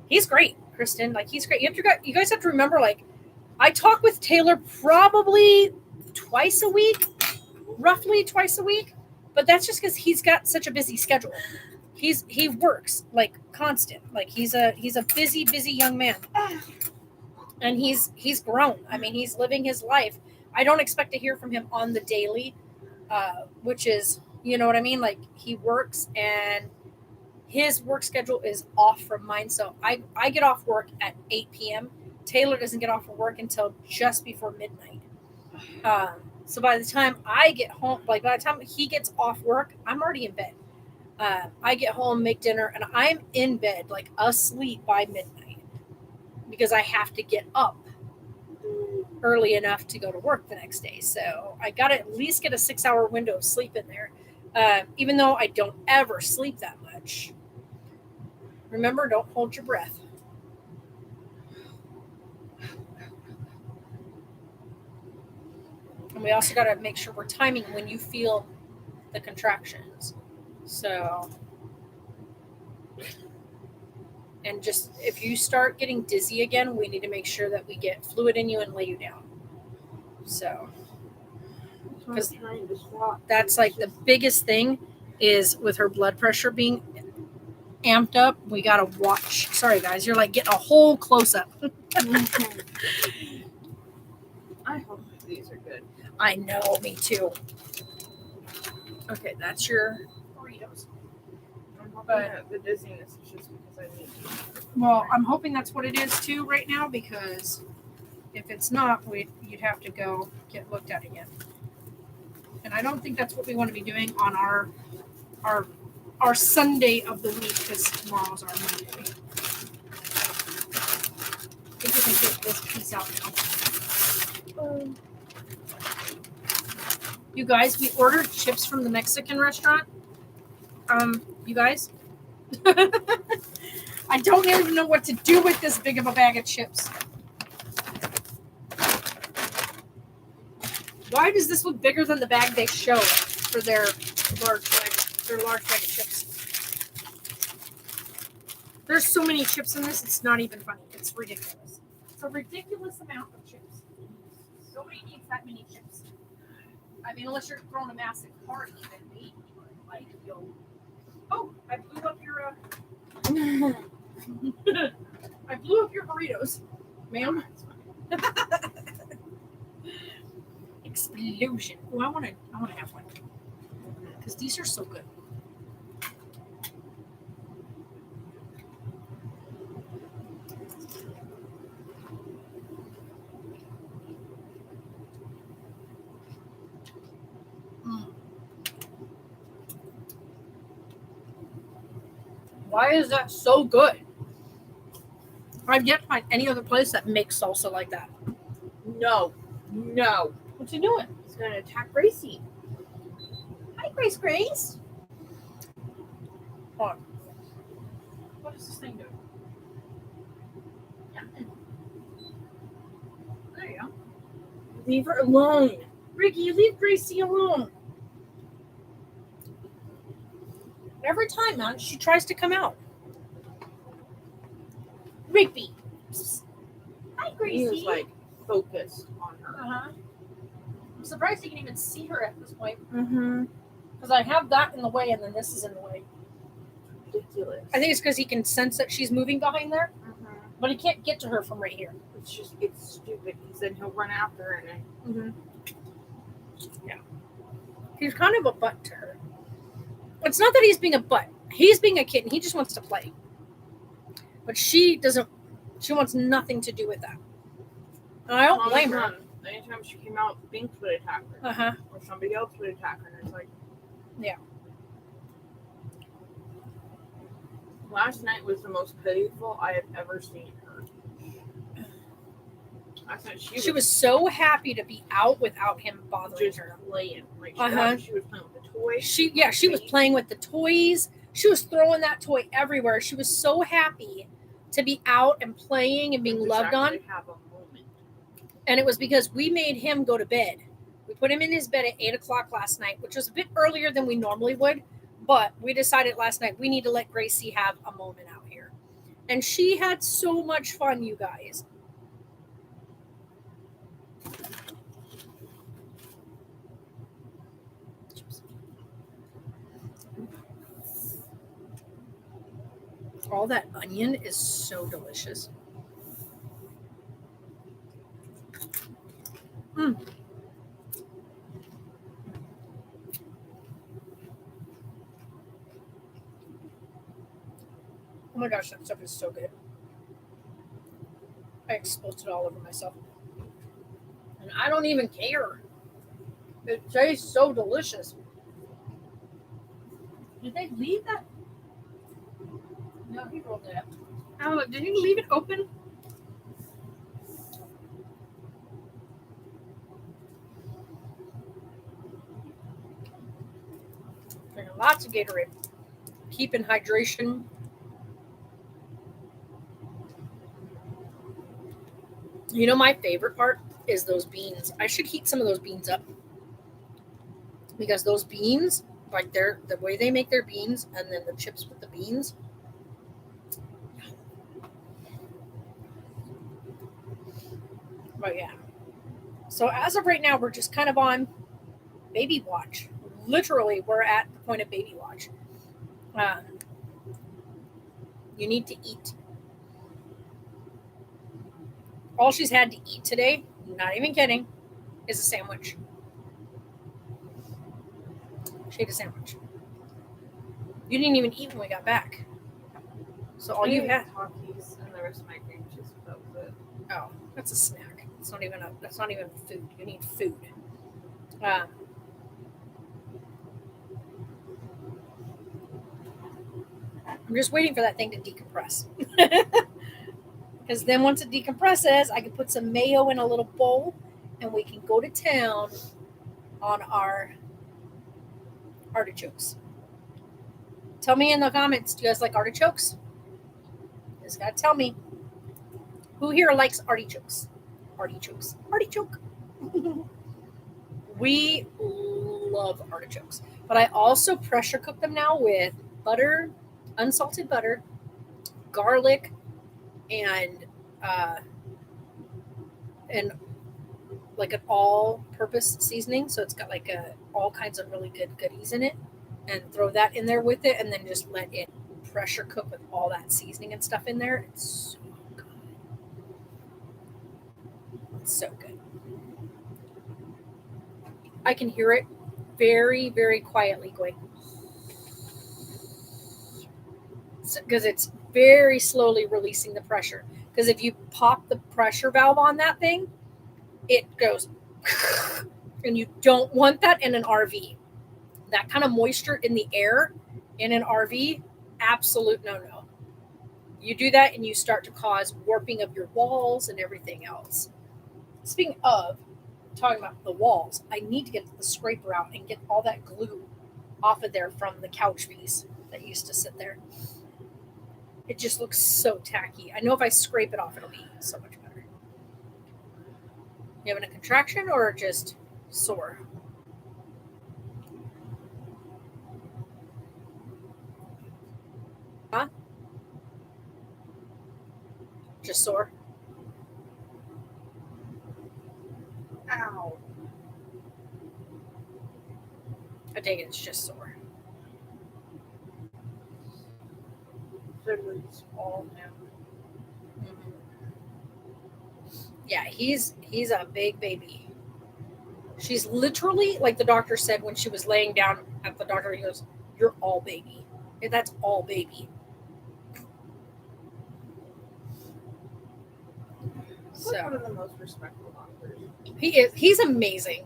he's great, Kristen. Like, he's great. You guys have to remember, like, I talk with Taylor probably roughly twice a week, but that's just because he's got such a busy schedule. He works like constant. Like, he's a busy young man. And he's grown. I mean, he's living his life. I don't expect to hear from him on the daily, which is, you know what I mean? Like, he works, and his work schedule is off from mine. So I get off work at 8 p.m. Taylor doesn't get off of work until just before midnight. So by the time I get home, like by the time he gets off work, I'm already in bed. I get home, make dinner, and I'm in bed, like asleep by midnight, because I have to get up early enough to go to work the next day. So I got to at least get a 6-hour window of sleep in there, even though I don't ever sleep that much. Remember, don't hold your breath. And we also got to make sure we're timing when you feel the contractions. So, and just if you start getting dizzy again, we need to make sure that we get fluid in you and lay you down. So, because that's like the biggest thing is with her blood pressure being amped up. We got to watch. Sorry, guys, you're like getting a whole close up. I hope these are good. I know, me too. Okay, that's your burritos. But the dizziness is just because I need to. Well, I'm hoping that's what it is too right now, because if it's not, you'd have to go get looked at again. And I don't think that's what we want to be doing on our Sunday of the week, because tomorrow's our Monday. I think we can get this piece out now. You guys, we ordered chips from the Mexican restaurant. You guys, I don't even know what to do with this big of a bag of chips. Why does this look bigger than the bag they show for their large bag of chips? There's so many chips in this, it's not even funny. It's ridiculous. It's a ridiculous amount of chips. Nobody needs that many chips. I mean, unless you're throwing a massive party, then maybe. Like, oh, I blew up your I blew up your burritos, ma'am. Explosion. Oh, I want to have one, because these are so good. Why is that so good? I've yet to find any other place that makes salsa like that. No. What's he doing? He's gonna attack Gracie. Hi, Grace. Hold on. What is this thing doing? There you go. Leave her alone. Ricky, leave Gracie alone. Every time, man, she tries to come out. Rigby. Hi, Gracie. He was like focused on her. I'm surprised you can even see her at this point. Mm-hmm. Because I have that in the way and then this is in the way. Ridiculous. I think it's because he can sense that she's moving behind there, but he can't get to her from right here. It's stupid because then he'll run after her and then. Yeah. He's kind of a butt to her. It's not that he's being a butt. He's being a kitten. He just wants to play. But she doesn't. She wants nothing to do with that. And I don't blame her. Anytime she came out, Binks would attack her. Or somebody else would attack her. And it's like. Yeah. Last night was the most pitiful I have ever seen her. She was so happy to be out without him bothering just her. Playing. Like she was playing with the toys. She was playing with the toys. She was throwing that toy everywhere. She was so happy to be out and playing and being loved on. Have a moment. And it was because we made him go to bed. We put him in his bed at 8:00 last night, which was a bit earlier than we normally would. But we decided last night we need to let Gracie have a moment out here. And she had so much fun, you guys. All that onion is so delicious. Oh my gosh, that stuff is so good. I exploded all over myself. And I don't even care. It tastes so delicious. Did they leave that? No, he rolled it up. Oh, did he leave it open? Drinking lots of Gatorade. Keeping hydration. You know, my favorite part is those beans. I should heat some of those beans up. Because those beans, like the way they make their beans and then the chips with the beans. But yeah. So as of right now, we're just kind of on baby watch. Literally, we're at the point of baby watch. You need to eat. All she's had to eat today, not even kidding, is a sandwich. She ate a sandwich. You didn't even eat when we got back. So all you had. Takis and the rest of my cream cheese. That was it. Oh, that's a snack. That's not even food. You need food. I'm just waiting for that thing to decompress. Because then once it decompresses, I can put some mayo in a little bowl and we can go to town on our artichokes. Tell me in the comments, do you guys like artichokes? You just gotta tell me. Who here likes artichokes? Artichoke. We love artichokes. But I also pressure cook them now with butter, unsalted butter, garlic, and like an all-purpose seasoning. So it's got like all kinds of really good goodies in it. And throw that in there with it and then just let it pressure cook with all that seasoning and stuff in there. It's so good. It's so good. I can hear it very, very quietly going. Because it's very slowly releasing the pressure. Because if you pop the pressure valve on that thing, it goes. And you don't want that in an RV. That kind of moisture in the air in an RV absolute no-no. You do that and you start to cause warping of your walls and everything else. Speaking of talking about the walls, I need to get the scraper out and get all that glue off of there from the couch piece that used to sit there. It just looks so tacky. I know if I scrape it off, it'll be so much better. You having a contraction or just sore? Huh? Just sore? Ow. I take it it's just sore. It's all him. Mm-hmm. Yeah, he's a big baby. She's literally, like the doctor said when she was laying down at the doctor, he goes, "You're all baby. That's all baby." He's like one of the most respectful doctors. He's amazing.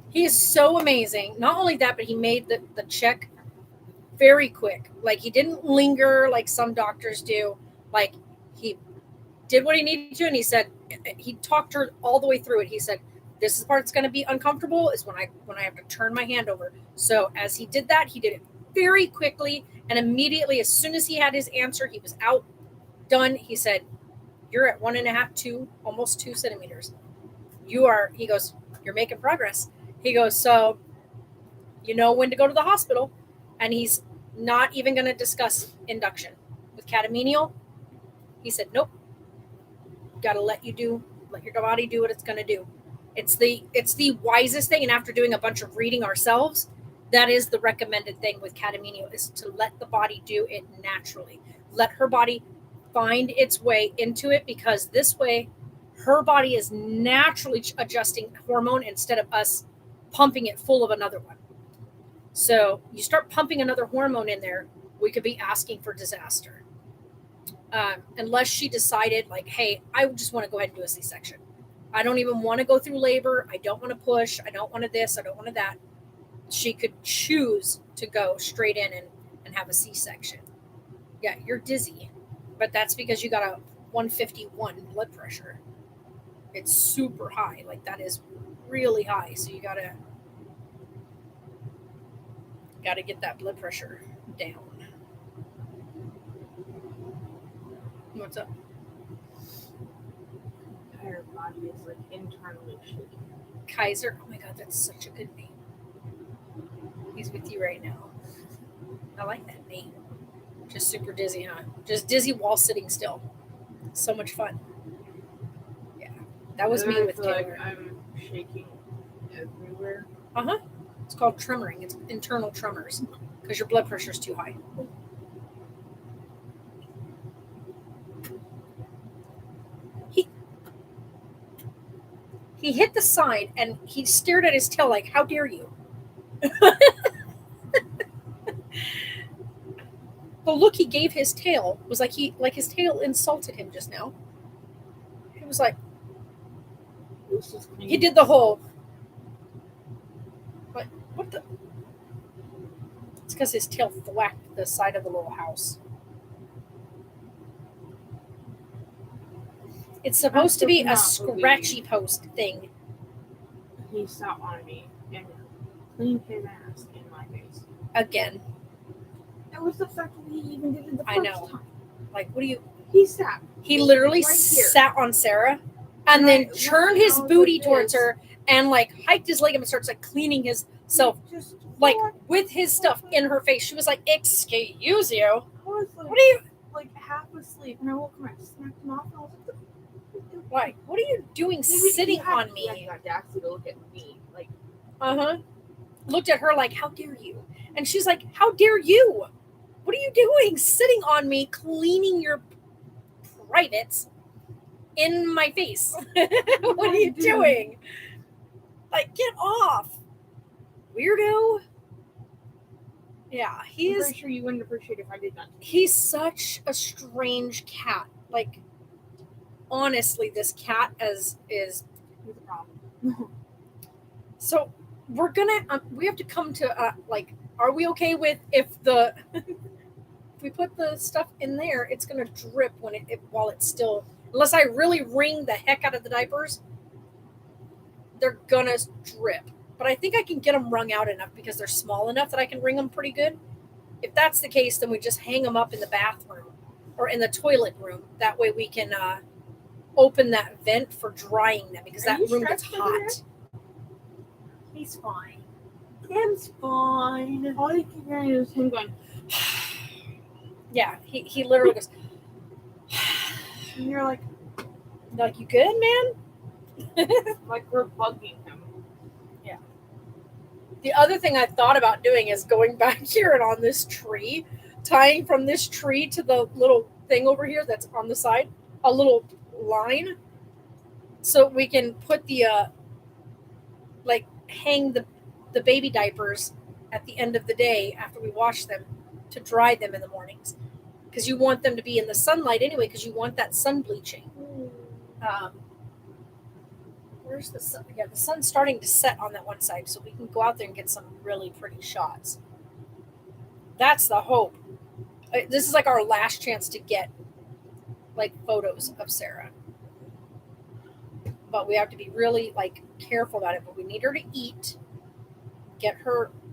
He is so amazing. Not only that, but he made the check very quick. Like, he didn't linger like some doctors do. Like, he did what he needed to, and he talked her all the way through it. He said, "This is the part that's going to be uncomfortable is when I have to turn my hand over." So as he did that, he did it very quickly, and immediately, as soon as he had his answer, he was out, done. He said, "You're at 1.5, almost 2 centimeters. He goes, "You're making progress." He goes, "So you know when to go to the hospital." And he's not even going to discuss induction. With catamenial, he said, "Nope. Got to let your body do what it's going to do." It's the wisest thing. And after doing a bunch of reading ourselves, that is the recommended thing with catamenial, is to let the body do it naturally. Let her body find its way into it, because this way her body is naturally adjusting hormone instead of us pumping it full of another one. So you start pumping another hormone in there, we could be asking for disaster. Unless she decided, like, "Hey, I just want to go ahead and do a C-section. I don't even want to go through labor. I don't want to push. I don't want to this. I don't want to that." She could choose to go straight in and have a C-section. Yeah, you're dizzy, but that's because you got a 151 blood pressure. It's super high. Like, that is really high. So you gotta get that blood pressure down. What's up? Her body is like internally shaking. Kaiser. Oh my God, that's such a good name. He's with you right now. I like that name. Just super dizzy, huh? Just dizzy while sitting still. So much fun. Yeah, that was me with Taylor. Like I'm shaking everywhere. It's called tremoring. It's internal tremors because your blood pressure is too high. He hit the side and he stared at his tail like, "How dare you?" The look he gave his tail was like his tail insulted him just now. He was like, he did the whole, like, what the? It's because his tail thwacked the side of the little house. It's supposed to be a scratchy post thing. He sat on me and cleaned his ass in my face. Again. It was the fact that he even did it the first time. Like, what do you... He literally right sat on Sarah and then turned his booty towards her and, like, hiked his leg and starts, like, cleaning himself, like, with his stuff in her face. She was like, "Excuse you? I was like, What are you... like, half asleep, and I woke him up, smacked him off, and I was like, Why? What are you doing sitting on me?" He had the audacity to look at me, like... Looked at her like, "How dare you?" And she's like, "How dare you? What are you doing sitting on me, cleaning your privates in my face? What are you doing? Like, get off, weirdo." Yeah, I'm pretty sure you wouldn't appreciate if I did that. He's such a strange cat. Like, honestly, this cat is He's a problem. so we have to come to like, are we okay with if we put the stuff in there, it's going to drip while it's still, unless I really wring the heck out of the diapers, they're going to drip. But I think I can get them wrung out enough because they're small enough that I can wring them pretty good. If that's the case, then we just hang them up in the bathroom or in the toilet room. That way we can open that vent for drying them because that room gets hot. He's fine. Tim's fine. All you can hear is him going. Yeah, he literally goes. And you're like, you good, man? like we're bugging him. Yeah. The other thing I thought about doing is going back here and on this tree, tying from this tree to the little thing over here that's on the side, a little line, so we can put the hang the baby diapers at the end of the day after we wash them to dry them in the mornings, because you want them to be in the sunlight anyway, because you want that sun bleaching. Where's the sun? Yeah, the sun's starting to set on that one side, so we can go out there and get some really pretty shots. That's the hope. This is like our last chance to get photos of Sarah. But we have to be really careful about it. But we need her to eat,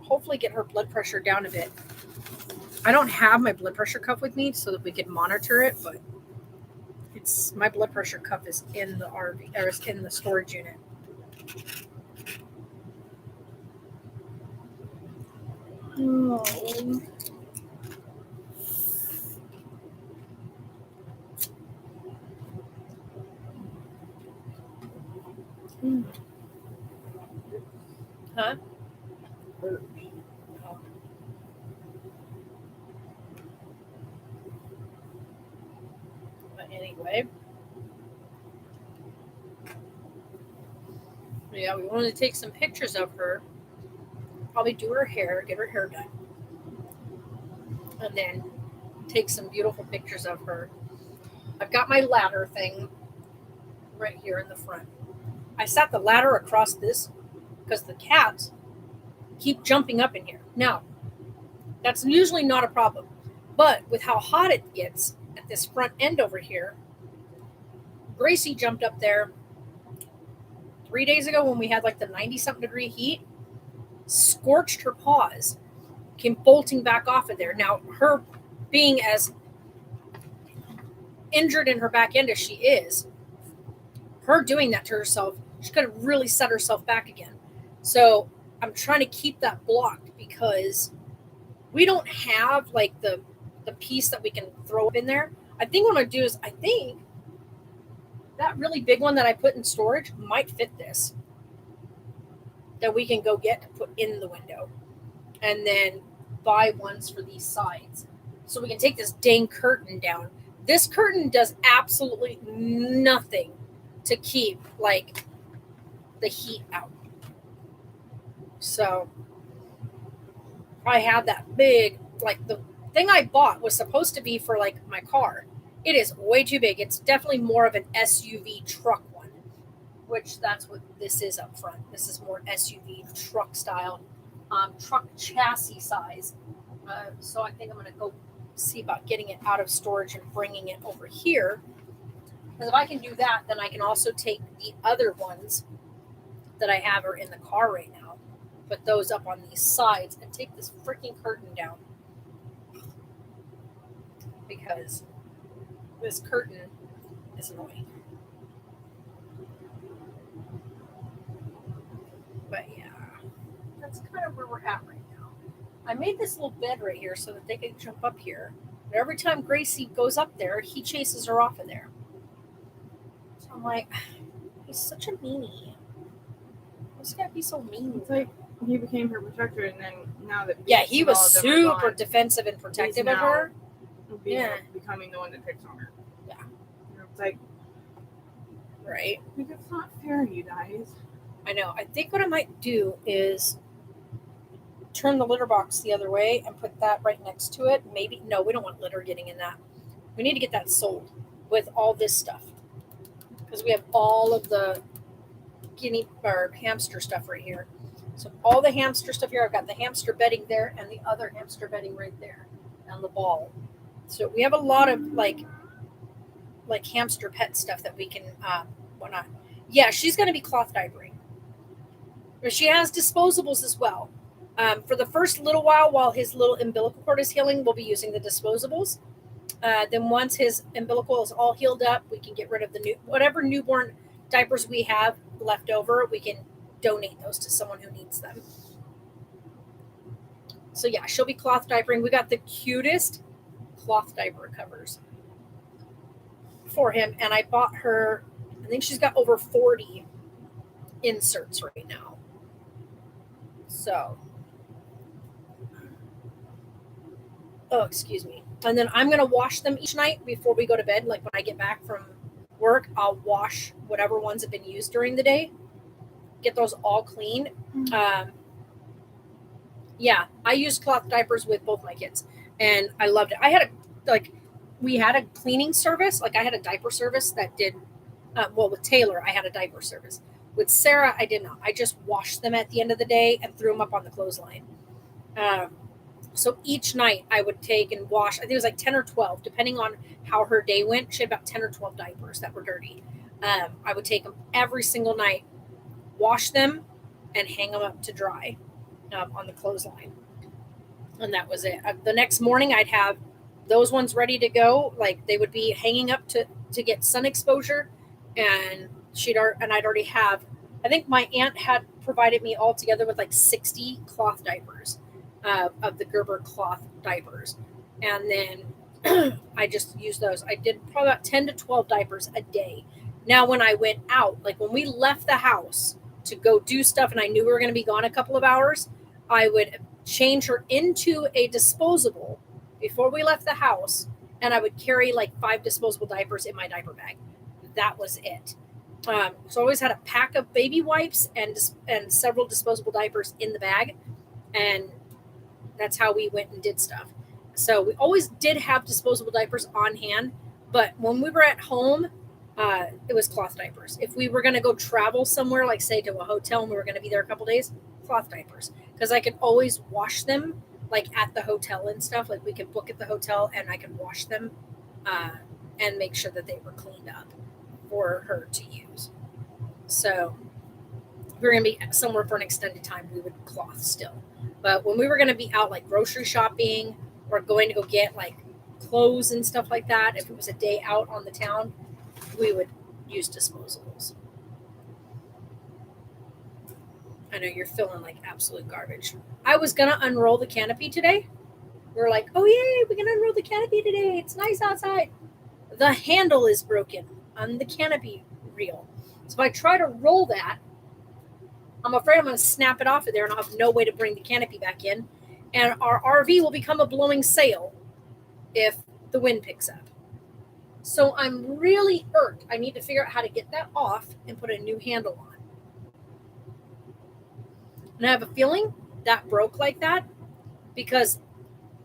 hopefully get her blood pressure down a bit. I don't have my blood pressure cuff with me so that we could monitor it, but my blood pressure cuff is in the RV, or is in the storage unit. Oh. Huh? But anyway. Yeah, we wanted to take some pictures of her. Probably do her hair, get her hair done. And then take some beautiful pictures of her. I've got my ladder thing right here in the front. I sat the ladder across this because the cats keep jumping up in here. Now, that's usually not a problem. But with how hot it gets at this front end over here, Gracie jumped up there 3 days ago when we had the 90-something degree heat, scorched her paws, came bolting back off of there. Now, her being as injured in her back end as she is, her doing that to herself, she could have really set herself back again. So I'm trying to keep that blocked because we don't have the piece that we can throw up in there. I think what I'm going to do is that really big one that I put in storage might fit this, that we can go get to put in the window, and then buy ones for these sides so we can take this dang curtain down. This curtain does absolutely nothing to keep the heat out. So I had that big, the thing I bought was supposed to be for my car. It is way too big. It's definitely more of an SUV truck one, which that's what this is up front. This is more SUV truck style, truck chassis size. So I think I'm going to go see about getting it out of storage and bringing it over here. Because if I can do that, then I can also take the other ones that I have are in the car right now, put those up on these sides and take this freaking curtain down. Because this curtain is annoying. But yeah, that's kind of where we're at right now. I made this little bed right here so that they can jump up here. But every time Gracie goes up there, he chases her off of there. So I'm like, he's such a meanie. Why's he gotta be so mean? It's like he became her protector, and then now that he was super defensive and protective of her. Becoming the one that picks on her. Yeah. It's like, right. It's not fair, you guys. I know. I think what I might do is turn the litter box the other way and put that right next to it. Maybe, no, we don't want litter getting in that. We need to get that sold with all this stuff. Because we have all of the guinea or hamster stuff right here. So all the hamster stuff here, I've got the hamster bedding there and the other hamster bedding right there and the ball. So we have a lot of like hamster pet stuff that we can whatnot. Yeah, she's going to be cloth diapering. But she has disposables as well. For the first little while his little umbilical cord is healing, we'll be using the disposables. Then once his umbilical is all healed up, we can get rid of the whatever newborn diapers we have left over. We can donate those to someone who needs them. So yeah, she'll be cloth diapering. We got the cutest cloth diaper covers for him, and I bought her, I think she's got over 40 inserts right now. So, oh, excuse me. And then I'm going to wash them each night before we go to bed. Like when I get back from work, I'll wash whatever ones have been used during the day, get those all clean. Yeah, I used cloth diapers with both my kids, and I loved it. We had a cleaning service. Like I had a diaper service that did, with Taylor, I had a diaper service. With Sarah, I did not. I just washed them at the end of the day and threw them up on the clothesline. So each night I would take and wash, I think it was like 10 or 12, depending on how her day went. She had about 10 or 12 diapers that were dirty. I would take them every single night, wash them, and hang them up to dry on the clothesline. And that was it. The next morning I'd have those ones ready to go. Like they would be hanging up to get sun exposure. And I'd already have, I think my aunt had provided me all together with like 60 cloth diapers of the Gerber cloth diapers. And then I just used those. I did probably about 10 to 12 diapers a day. Now, when I went out, like when we left the house to go do stuff and I knew we were going to be gone a couple of hours, I would change her into a disposable before we left the house. And I would carry like 5 disposable diapers in my diaper bag. That was it. So I always had a pack of baby wipes and several disposable diapers in the bag. And that's how we went and did stuff. So we always did have disposable diapers on hand. But when we were at home, it was cloth diapers. If we were going to go travel somewhere, like say to a hotel and we were going to be there a couple days, cloth diapers. Because I could always wash them like at the hotel and stuff. Like we could book at the hotel and I could wash them and make sure that they were cleaned up for her to use. So if we were going to be somewhere for an extended time, we would cloth still. But when we were going to be out like grocery shopping or going to go get like clothes and stuff like that, if it was a day out on the town, we would use disposables. I know you're feeling like absolute garbage. I was going to unroll the canopy today. We were like, oh, yay, we can unroll the canopy today. It's nice outside. The handle is broken on the canopy reel. So if I try to roll that, I'm afraid I'm going to snap it off of there and I'll have no way to bring the canopy back in. And our RV will become a blowing sail if the wind picks up. So I'm really irked. I need to figure out how to get that off and put a new handle on. And I have a feeling that broke like that because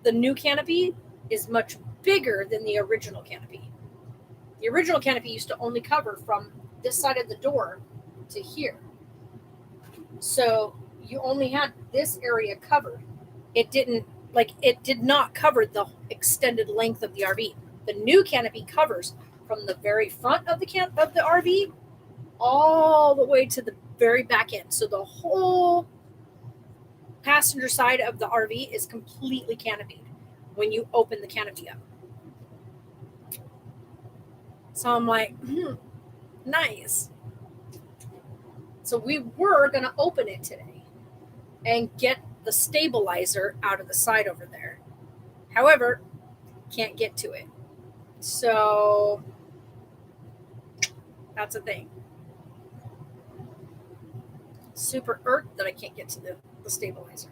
the new canopy is much bigger than the original canopy. The original canopy used to only cover from this side of the door to here. So you only had this area covered. It did not cover the extended length of the RV. The new canopy covers from the very front of the RV all the way to the very back end. So the whole passenger side of the RV is completely canopied when you open the canopy up. So I'm like, nice. So we were going to open it today and get the stabilizer out of the side over there. However, can't get to it. So that's a thing. Super irked that I can't get to the stabilizer.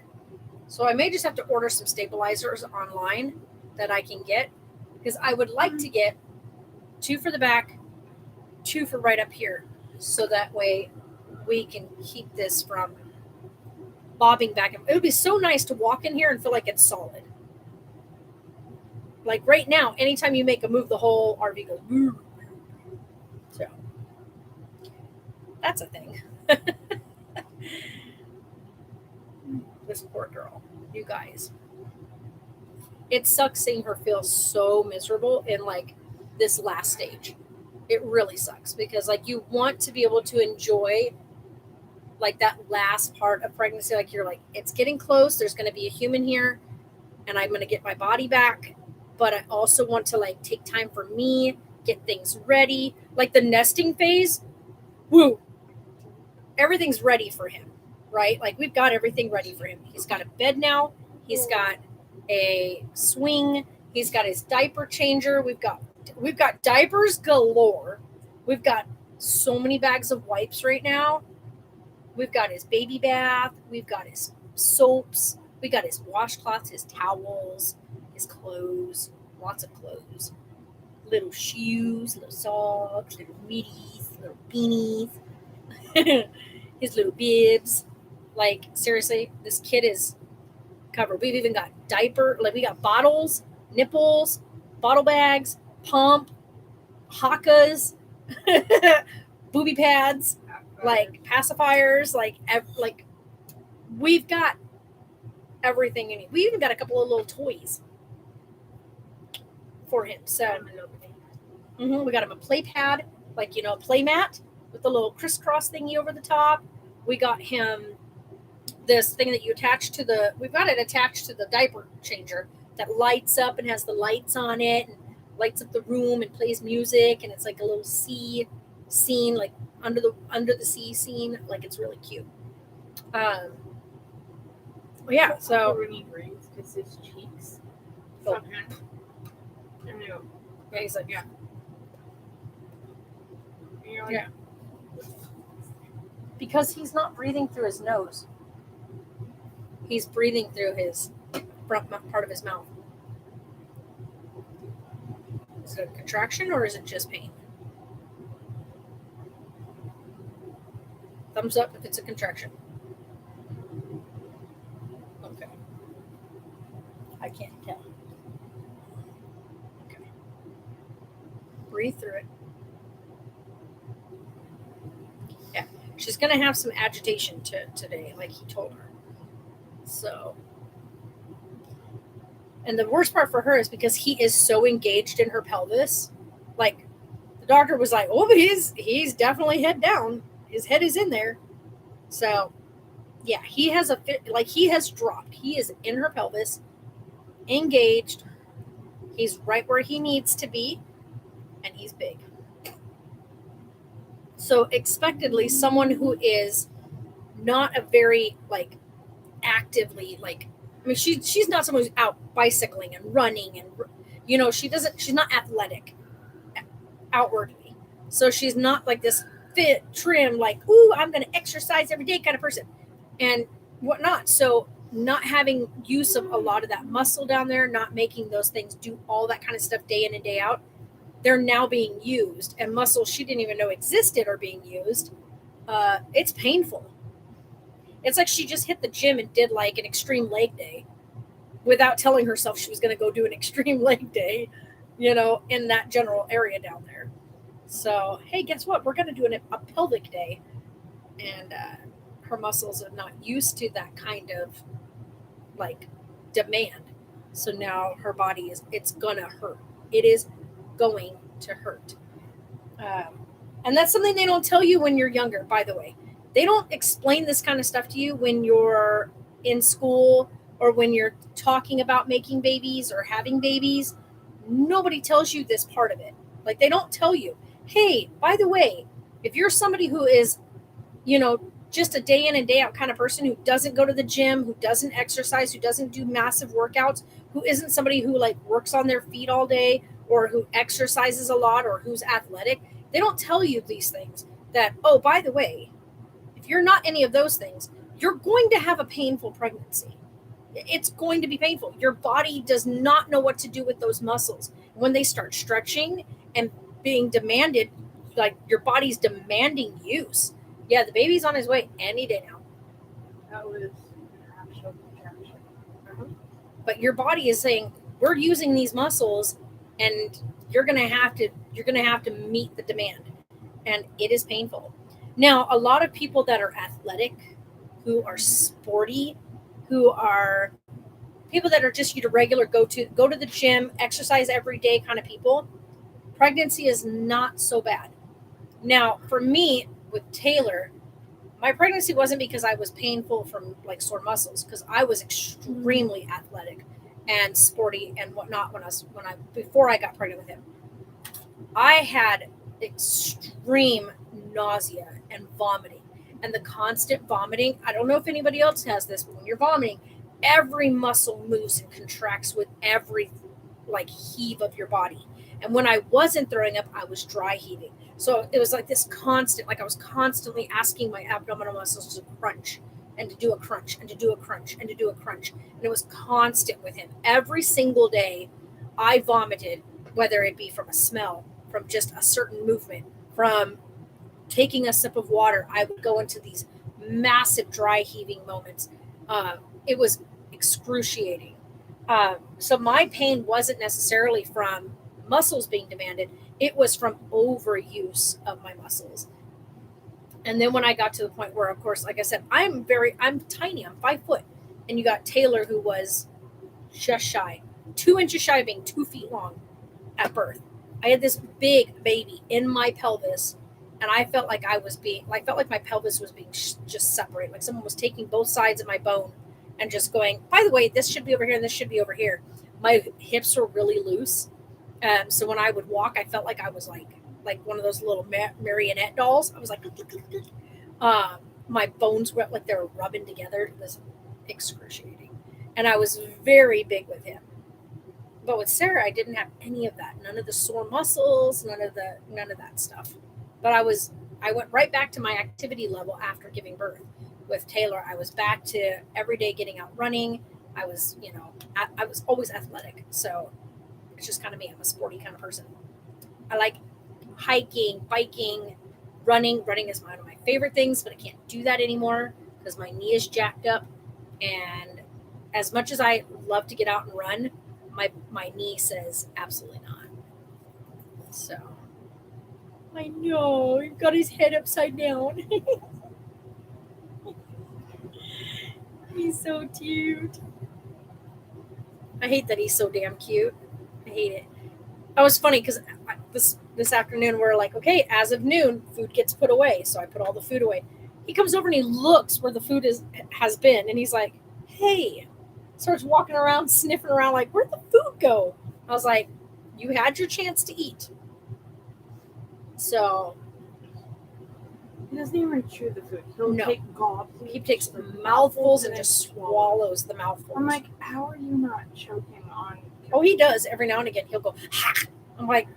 So I may just have to order some stabilizers online that I can get because I would like to get 2 for the back, 2 for right up here. So that way we can keep this from bobbing back. It would be so nice to walk in here and feel like it's solid. Like right now, anytime you make a move, the whole RV goes boo. So that's a thing. This poor girl, you guys. it sucks seeing her feel so miserable in like this last stage. It really sucks because like you want to be able to enjoy like that last part of pregnancy. Like you're like, it's getting close. There's going to be a human here and I'm going to get my body back. But I also want to like take time for me, get things ready. Like the nesting phase, woo, everything's ready for him, right? Like we've got everything ready for him. He's got a bed now. He's got a swing. He's got his diaper changer. We've got diapers galore. We've got so many bags of wipes right now. We've got his baby bath. We've got his soaps. We got his washcloths, his towels, his clothes, lots of clothes, little shoes, little socks, little middies, little beanies, his little bibs. Like seriously, this kid is covered. We've even got diaper, like we got bottles, nipples, bottle bags, pump, hakas, booby pads, like pacifiers, like we've got everything you need. We even got a couple of little toys for him. So we got him a play pad, like a play mat with the little crisscross thingy over the top. We got him this thing that you attach to we've got it attached to the diaper changer that lights up and has the lights on it and lights up the room and plays music, and it's like a little sea scene, like under the sea scene. Like it's really cute. Yeah, so when he breathes because his cheeks. Oh. Yeah, he's like, yeah. Yeah. Because he's not breathing through his nose. He's breathing through his front part of his mouth. Is it a contraction or is it just pain? Thumbs up if it's a contraction. Okay. I can't tell. Okay. Breathe through it. Yeah. She's going to have some agitation today, like he told her. So, and the worst part for her is because he is so engaged in her pelvis. Like the doctor was like, "Oh, he's definitely head down. His head is in there." So, yeah, he has he has dropped. He is in her pelvis, engaged. He's right where he needs to be, and he's big. So, expectedly, someone who is not a very actively she's not someone who's out bicycling and running and she's not athletic outwardly, so she's not like this fit trim I'm going to exercise every day kind of person and whatnot. So not having use of a lot of that muscle down there, not making those things do all that kind of stuff day in and day out, they're now being used, and muscles she didn't even know existed are being used. It's painful. It's like she just hit the gym and did like an extreme leg day without telling herself she was going to go do an extreme leg day, in that general area down there. So, hey, guess what? We're going to do a pelvic day. And her muscles are not used to that kind of demand. So now her body it's going to hurt. It is going to hurt. And that's something they don't tell you when you're younger, by the way. They don't explain this kind of stuff to you when you're in school or when you're talking about making babies or having babies. Nobody tells you this part of it. Like they don't tell you, hey, by the way, if you're somebody who is, just a day in and day out kind of person who doesn't go to the gym, who doesn't exercise, who doesn't do massive workouts, who isn't somebody who works on their feet all day or who exercises a lot or who's athletic, they don't tell you these things that, oh, by the way, if you're not any of those things, you're going to have a painful pregnancy. It's going to be painful. Your body does not know what to do with those muscles. When they start stretching and being demanded, your body's demanding use. Yeah, the baby's on his way any day now. That was actual contraction. But your body is saying, we're using these muscles and you're gonna have to meet the demand. And it is painful. Now, a lot of people that are athletic, who are sporty, who are people that are just your regular go to the gym, exercise every day kind of people, pregnancy is not so bad. Now, for me with Taylor, my pregnancy wasn't because I was painful from like sore muscles, because I was extremely athletic and sporty and whatnot when I before I got pregnant with him. I had extreme nausea and vomiting, and the constant vomiting. I don't know if anybody else has this, but when you're vomiting, every muscle moves and contracts with every like heave of your body. And when I wasn't throwing up, I was dry heaving. So it was like this constant, like I was constantly asking my abdominal muscles to crunch and to do a crunch and to do a crunch and to do a crunch. And it was constant with him. Every single day I vomited, whether it be from a smell, from just a certain movement, from taking a sip of water. I would go into these massive dry heaving moments. It was excruciating. So my pain wasn't necessarily from muscles being demanded. It was from overuse of my muscles. And then when I got to the point where, of course, like I said, I'm tiny. I'm 5 foot. And you got Taylor, who was just shy, 2 inches shy of being 2 feet long at birth. I had this big baby in my pelvis, and I felt like my pelvis was being just separated. Like someone was taking both sides of my bone and just going, by the way, this should be over here and this should be over here. My hips were really loose. So when I would walk, I felt like I was like one of those little marionette dolls. I was like, my bones were like they were rubbing together. It was excruciating. And I was very big with him. But with Sarah, I didn't have any of that. None of the sore muscles, none of that stuff. But I went right back to my activity level after giving birth. With Taylor, I was back to every day getting out running. I was always athletic. So it's just kind of me. I'm a sporty kind of person. I like hiking, biking, running. Running is one of my favorite things, but I can't do that anymore because my knee is jacked up. And as much as I love to get out and run, my knee says absolutely not. So I know he got his head upside down. He's so cute. I hate that he's so damn cute. I hate it. It was funny because this afternoon we're like, okay, as of noon, food gets put away. So I put all the food away. He comes over and he looks where the food has been, and he's like, hey. Starts walking around, sniffing around like, where'd the food go? I was like, you had your chance to eat. So He doesn't even chew the food. He'll take gobs. He takes mouthfuls and just swallows the mouthfuls. I'm like, how are you not choking on? Oh, he does every now and again. He'll go, ha! I'm like,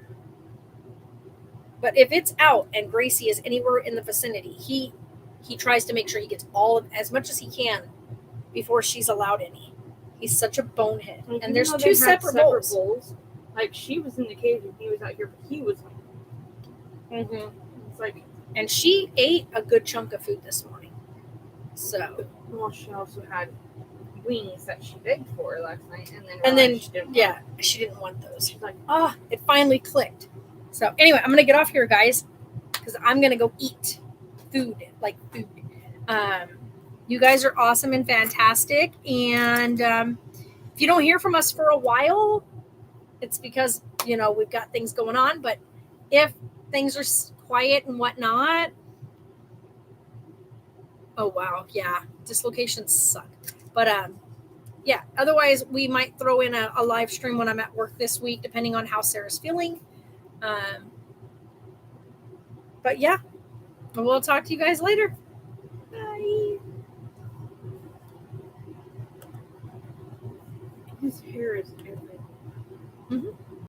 but if it's out and Gracie is anywhere in the vicinity, he tries to make sure he gets all of as much as he can before she's allowed any. He's such a bonehead. Like, and there's 2 separate bowls. Like she was in the cage and he was out here, but he was. Mm-hmm. It's like, and she ate a good chunk of food this morning. So. Well, she also had wings that she begged for last night, she didn't want those. She's like, it finally clicked. So anyway, I'm gonna get off here, guys, because I'm gonna go eat food. You guys are awesome and fantastic, and if you don't hear from us for a while, it's because we've got things going on. But if things are quiet and whatnot, oh wow, yeah, dislocations suck. But yeah, otherwise we might throw in a live stream when I'm at work this week, depending on how Sarah's feeling. But yeah, we'll talk to you guys later. Bye. his hair is everywhere. Mm-hmm.